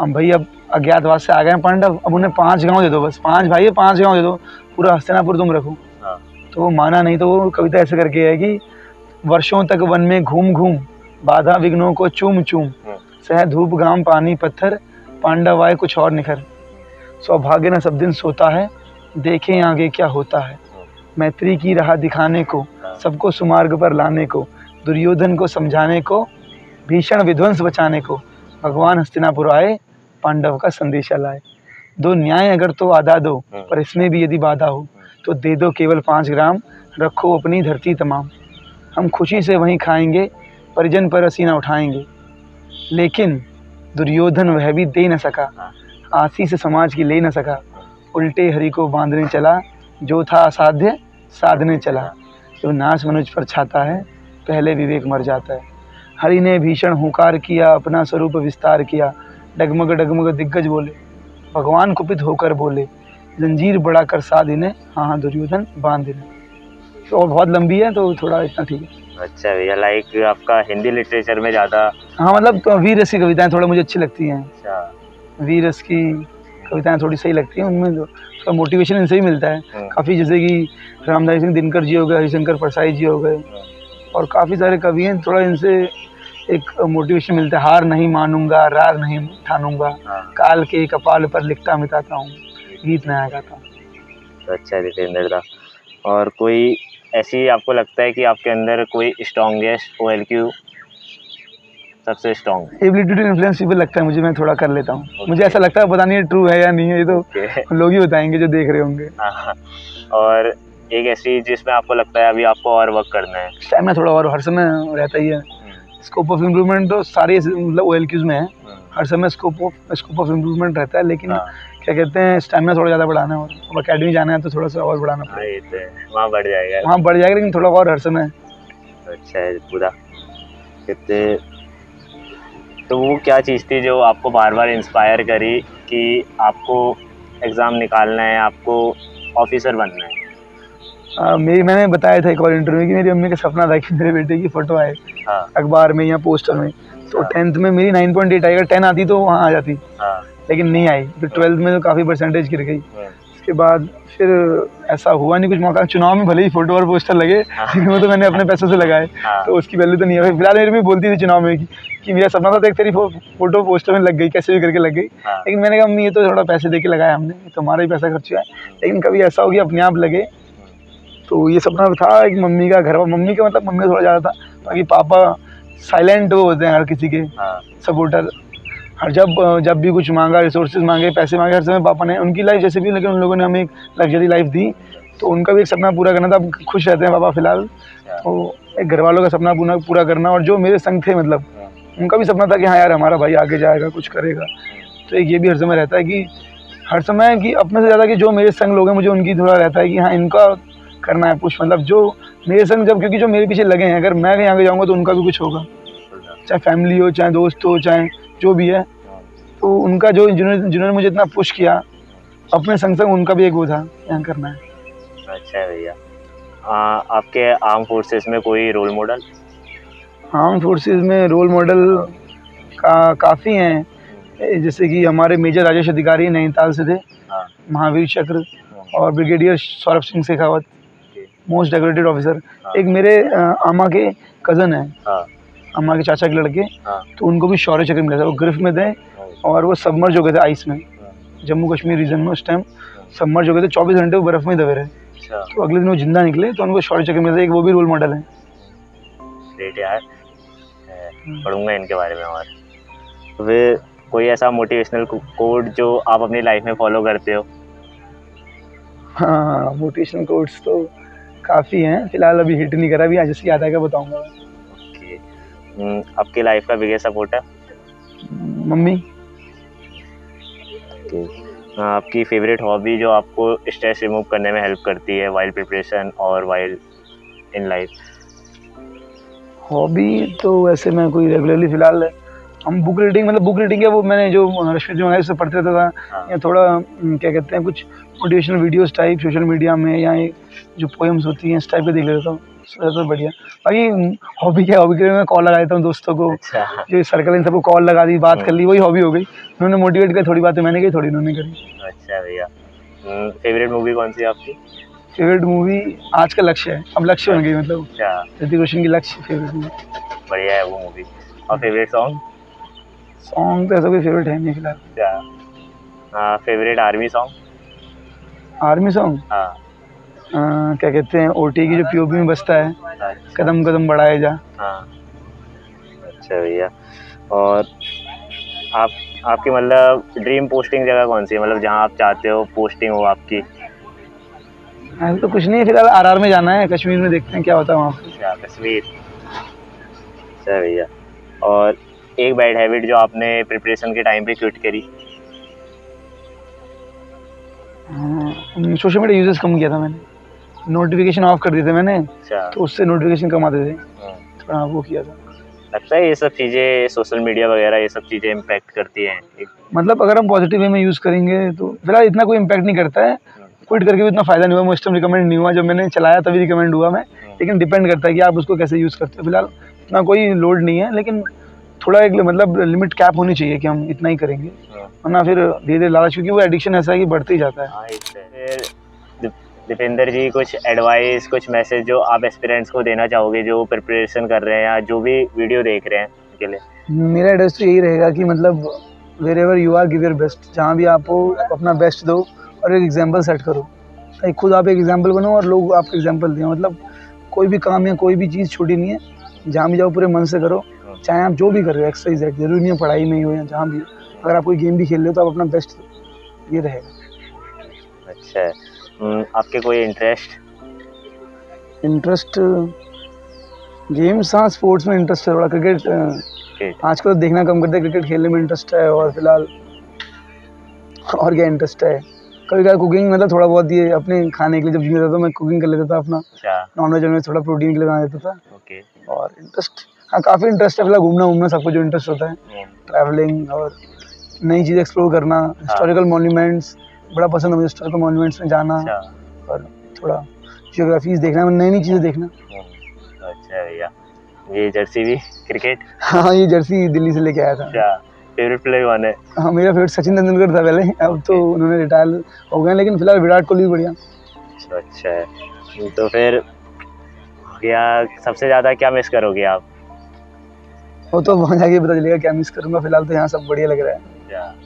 भाई अब अज्ञातवास से आ गए पांडव, अब उन्हें 5 गांव दे दो, बस 5 भाई है, 5 गांव दे दो, पूरा हस्तिनापुर तुम रखो। तो वो माना नहीं, तो वो कविता ऐसे करके है कि वर्षों तक वन में घूम घूम, बाधा विघ्नों को चूम चूम, सह धूप घाम पानी पत्थर, पांडव आए कुछ और निखर, सौभाग्य न सब दिन सोता है, देखें आगे क्या होता है, मैत्री की राह दिखाने को, सबको सुमार्ग पर लाने को, दुर्योधन को समझाने को, भीषण विध्वंस बचाने को, भगवान हस्तिनापुर आए, पांडव का संदेशा लाए। दो न्याय अगर तो आधा दो, पर इसमें भी यदि बाधा हो तो दे दो केवल 5 ग्राम, रखो अपनी धरती तमाम, हम खुशी से वहीं खाएंगे, परिजन पर असीना उठाएंगे, लेकिन दुर्योधन वह भी दे न सका, आशीष समाज की ले न सका, उल्टे हरि को बांधने चला, जो था असाध्य साधने चला, जो नाश मनुज पर छाता है, पहले विवेक मर जाता है। हरि ने भीषण हुंकार किया, अपना स्वरूप विस्तार किया, डगमग डगमग दिग्गज बोले, भगवान कुपित होकर बोले, जंजीर बढ़ा कर साध इन्हें, हाँ दुर्योधन बांध इन्हें। तो बहुत लंबी है तो थोड़ा इतना ठीक है। अच्छा भैया, लाइक आपका हिंदी लिटरेचर में ज़्यादा? हाँ मतलब तो वीर रस की कविताएं थोड़ा मुझे अच्छी लगती हैं। अच्छा। वीर रस की कविताएं थोड़ी सही लगती हैं, उनमें जो उसका मोटिवेशन इनसे ही मिलता है काफ़ी, जैसे कि रामधारी सिंह दिनकर जी हो गए, हरिशंकर परसाई जी हो गए, और काफ़ी सारे कवि हैं, थोड़ा इनसे एक मोटिवेशन मिलता है। हार नहीं मानूंगा, रार नहीं ठानूंगा, काल के कपाल पर लिखता मिटाता हूँ, गीत नया गाता हूँ। तो अच्छा दीपेंद्र दा, और कोई ऐसी आपको लगता है कि आपके अंदर कोई स्ट्रॉन्गेस्ट OLQ सबसे strong ability to influence people लगता है मुझे, मैं थोड़ा कर लेता हूँ। मुझे ऐसा लगता है, पता नहीं है ट्रू है या नहीं है, ये तो लोग ही बताएंगे जो देख रहे होंगे। और एक ऐसी जिसमें आपको लगता है अभी आपको और वर्क करना है? स्टैमिना थोड़ा और हर समय रहता ही है। स्कोप ऑफ इम्प्रूवमेंट तो सारे मतलब OLQs में है, हर समय स्कोप ऑफ इम्प्रूवमेंट रहता है, लेकिन हाँ। क्या कहते हैं स्टैमिना थोड़ा ज़्यादा बढ़ाना है, और अब अकेडमी जाना है तो थोड़ा सा और बढ़ाना हाँ, पड़ेगा। ये तो है, वहाँ बढ़ जाएगा। वहाँ बढ़ जाएगा, लेकिन थोड़ा और हर समय। अच्छा है पूरा। कहते तो वो क्या चीज़ थी जो आपको बार बार इंस्पायर करी कि आपको एग्ज़ाम निकालना है, आपको ऑफिसर बनना है? मैंने बताया था एक और इंटरव्यू कि मेरी मम्मी का सपना था कि मेरे बेटे की फ़ोटो आए हाँ। अखबार में या पोस्टर में। तो हाँ। 10th में मेरी 9.8 आई, अगर 10 आती तो वहाँ आ जाती, हाँ। लेकिन नहीं आई। फिर 12th में तो काफ़ी परसेंटेज गिर गई। हाँ। उसके बाद फिर ऐसा हुआ नहीं कुछ मौका। चुनाव में भले ही फ़ोटो और पोस्टर लगे, लेकिन वो तो मैंने अपने पैसों से लगाए, हाँ। तो उसकी वैल्यू तो नहीं है। फिलहाल मेरी भी बोलती थी चुनाव में कि मेरा सपना था, देख तेरी फ़ोटो पोस्टर में लग गई, कैसे भी करके लग गई। हाँ। लेकिन मैंने कहा मम्मी ये तो थोड़ा पैसे दे के लगाया हमने, ये तो हमारा ही पैसा खर्च हुआ है। लेकिन कभी ऐसा हो गया अपने आप लगे, तो ये सपना था कि मम्मी का घर, मम्मी का मतलब मम्मी का थोड़ा ज़्यादा था, बाकी पापा साइलेंट वो होते हैं हर किसी के सपोर्टर। हर जब भी कुछ मांगा, रिसोर्सेज मांगे, पैसे मांगे, हर समय पापा ने, उनकी लाइफ जैसे भी, लेकिन उन लोगों ने हमें एक लग्जरी लाइफ दी, तो उनका भी एक सपना पूरा करना था। अब खुश रहते हैं पापा फिलहाल, तो एक घर वालों का सपना पूरा करना। और जो मेरे संग थे मतलब उनका भी सपना था कि हाँ यार हमारा भाई आगे जाएगा, कुछ करेगा। तो एक ये भी हर समय रहता है कि हर समय कि अपने से ज़्यादा कि जो मेरे संग लोग हैं, मुझे उनकी थोड़ा रहता है कि हाँ इनका करना है पुश, मतलब जो मेरे संग जब, क्योंकि जो मेरे पीछे लगे हैं, अगर मैं कहीं आगे जाऊँगा तो उनका भी कुछ होगा, चाहे फैमिली हो, चाहे दोस्त हो, चाहे जो भी है। तो उनका जो जिन्होंने मुझे इतना पुश किया, अपने संग संग उनका भी एक वो था, यहाँ करना है। अच्छा है भैया। आपके आर्म फोर्सेस में कोई रोल मॉडल? आर्म फोर्सेस में रोल मॉडल काफ़ी हैं, जैसे कि हमारे मेजर राजेश अधिकारी नैनीताल से थे, महावीर चक्र, और brigadier Saurabh Singh Shekhawat, most decorated officer. एक मेरे आमा के कज़न है, अम्मा के चाचा के लड़के, तो उनको भी शौर्य चक्र मिला था। वो गिरफ्त में थे और वो सबमर्ज हो गए थे आइस में, जम्मू कश्मीर रीजन में उस टाइम सबमर्ज हो गए थे, 24 घंटे वो बर्फ़ में दबे रहे। तो अगले दिन वो जिंदा निकले, तो उनको शौर्य चक्र मिला था। एक वो भी रोल मॉडल है। ग्रेट यार, पढ़ूंगा इनके बारे में। और फिर कोई ऐसा मोटिवेशनल कोड जो आप अपनी लाइफ में फॉलो करते हो? हाँ, मोटिवेशनल कोट्स तो काफ़ी हैं, फिलहाल अभी हिट नहीं करा, अभी आज जैसे याद आएगा बताऊंगा। आपकी लाइफ का बिगेस्ट सपोर्टर? मम्मी। आपकी फेवरेट हॉबी जो आपको स्ट्रेस रिमूव करने में हेल्प करती है वाइल प्रिपरेशन और वाइल इन लाइफ? हॉबी तो वैसे मैं कोई रेगुलरली फिलहाल हम बुक रीडिंग, मतलब बुक रीडिंग है वो मैंने जो रश्मि जी मंगाई उससे पढ़ते रहता था, या थोड़ा क्या कहते हैं कुछ motivational videos type social media में, या जो पोएम्स होती हैं इस टाइप के देख लेता हूँ, तो बढ़िया। बाकी हॉबी क्या, हॉबी के लिए मैं कॉल लगा देता हूँ दोस्तों को। अच्छा। जो सर्कल इन सबको कॉल लगा दी, बात कर ली, वही हॉबी हो गई। उन्होंने मोटिवेट किया, थोड़ी बातें मैंने की, थोड़ी उन्होंने करी। अच्छा भैया। फेवरेट मूवी कौन सी है आपकी? फेवरेट मूवी आज का लक्ष्य है, अब लक्ष्य बन गई, मतलब अच्छा, ऋतिक रोशन की लक्ष्य फेवरेट मूवी। बढ़िया है वो मूवी। और फेवरेट सॉन्ग? सॉन्ग तो ऐसा कोई फेवरेट है नहीं फिलहाल। अच्छा, favourite army song? Army song क्या कहते हैं, ओटी की जो पीओपी में बजता है, कदम कदम बढ़ाए जा। अच्छा भैया। और आपकी मतलब ड्रीम पोस्टिंग जगह कौन सी है, मतलब जहाँ आप चाहते हो पोस्टिंग हो आपकी? ऐसा तो कुछ नहीं है, फिलहाल आरआर में जाना है, कश्मीर में देखते हैं क्या होता है वहाँ पे। अच्छा, कश्मीर। अच्छा भैया। और एक बैड हैबिट जो आपने प्रिपरेशन के टाइम पे क्विट करी? सोशल मीडिया यूजेस कम किया था मैंने, नोटिफिकेशन ऑफ कर दिए थे मैंने। अच्छा। तो उससे नोटिफिकेशन कम आते थे, थोड़ा वो किया था। लगता है ये सब चीज़ें, सोशल मीडिया वगैरह ये सब चीज़ें इम्पैक्ट करती हैं? मतलब अगर हम पॉजिटिव वे में यूज़ करेंगे तो फिलहाल इतना कोई इम्पैक्ट नहीं करता है। क्विट करके भी इतना फ़ायदा नहीं हुआ, मुझे टाइम रिकमेंड नहीं हुआ, जब मैंने चलाया तभी रिकमेंड हुआ मैं। लेकिन डिपेंड करता है कि आप उसको कैसे यूज़ करते हो। फिलहाल इतना कोई लोड नहीं है, लेकिन थोड़ा एक मतलब लिमिट कैप होनी चाहिए कि हम इतना ही करेंगे, वरना फिर धीरे धीरे लालच, क्योंकि वो एडिक्शन ऐसा है कि बढ़ते ही जाता है। फिर दीपेंद्र जी, कुछ एडवाइस, कुछ मैसेज जो आप एस्पिरेंट्स को देना चाहोगे जो प्रिपरेशन कर रहे हैं या जो भी वीडियो देख रहे हैं उनके लिए? मेरा एड्रेस तो यही रहेगा कि मतलब wherever you are give your best, जहाँ भी आप हो अपना बेस्ट दो और एक एग्जाम्पल सेट करो, ताकि खुद आप एक एग्जाम्पल बनो और लोग आपको एग्जाम्पल दें। मतलब कोई भी काम या कोई भी चीज़ छोटी नहीं है, जहाँ भी जाओ पूरे मन से करो, चाहे आप जो भी कर रहे हो, एक्सरसाइज जरूरी नहीं है पढ़ाई में ही हो या जहाँ भी हो। अगर आप कोई गेम भी खेल रहे हो तो आप अपना बेस्ट दो, ये रहेगा। अच्छा है। आपके कोई इंटरेस्ट? इंटरेस्ट गेम्स, हाँ स्पोर्ट्स में इंटरेस्ट है थोड़ा। क्रिकेट आजकल तो देखना कम करते, क्रिकेट खेलने में इंटरेस्ट है। और फिलहाल और क्या इंटरेस्ट है, कभी कभी कुकिंग, मतलब थोड़ा बहुत ये अपने खाने के लिए जब जीता था तो मैं कुकिंग कर लेता था अपना। नॉन वेज में थोड़ा प्रोटीन के लिए बना देता था। और इंटरेस्ट, हाँ काफ़ी इंटरेस्ट है फिलहाल घूमना सबको जो इंटरेस्ट होता है, ट्रैवलिंग और नई चीज़ एक्सप्लोर करना। हिस्टोरिकल मॉन्यूमेंट्स बड़ा पसंद है मुझे, हिस्टोरिकल मॉन्यूमेंट्स में जाना और थोड़ा जियोग्राफीज देखना, नई चीज़ें देखना। अच्छा भैया, ये जर्सी भी क्रिकेट? हाँ ये जर्सी दिल्ली से लेके आया था। फेवरेट प्लेयर कौन है? हाँ मेरा फेवरेट सचिन तेंदुलकर था पहले, अब तो उन्होंने रिटायर हो गए, लेकिन फिलहाल विराट कोहली भी बढ़िया। अच्छा है, तो फिर क्या सबसे ज़्यादा क्या मिस करोगे आप? वो तो वहाँ जाके पता चलेगा क्या मिस करूँगा, फिलहाल तो यहाँ सब बढ़िया लग रहा है।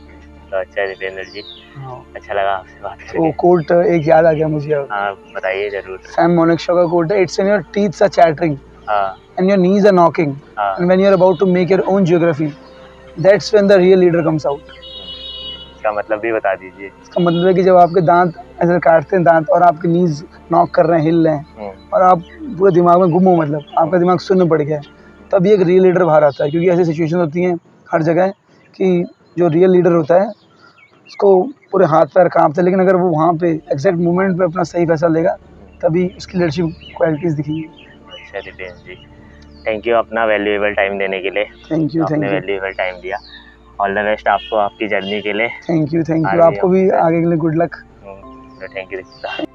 तो अच्छा है दीपेंद्र जी, हाँ अच्छा लगा आपसे बात करके। वो कोट एक याद आ गया मुझे अब। हाँ बताइए जरूर। सैम मोनिक-शॉ का कोट है, it's when your teeths are chattering and your knees are knocking and when you are about to make your own geography, that's when the real leader comes out. इसका मतलब भी बता दीजिए। इसका मतलब है कि जब आपके दांत ऐसे काटते हैं दांत और आपके नीज नॉक कर रहे हैं, हिल रहे हैं और आप पूरे दिमाग में गुम हो, मतलब आपका दिमाग शून्य पड़ गया है, तभी एक रियल लीडर बाहर आता है। क्योंकि ऐसी सिचुएशन होती हैं हर जगह कि जो रियल लीडर होता है उसको पूरे हाथ पैर कांपते हैं, लेकिन अगर वो वहाँ पे एग्जैक्ट मोमेंट पे अपना सही फैसला लेगा तभी उसकी लीडरशिप क्वालिटीज़ दिखेंगी। अच्छा दीपेंद्र जी, थैंक यू अपना वैल्यूएबल टाइम देने के लिए। थैंक यू, आपने वैल्यूएबल टाइम दिया। ऑल द बेस्ट आपको आपकी जर्नी के लिए। थैंक यू आपको भी आगे के लिए गुड लक। Thank you.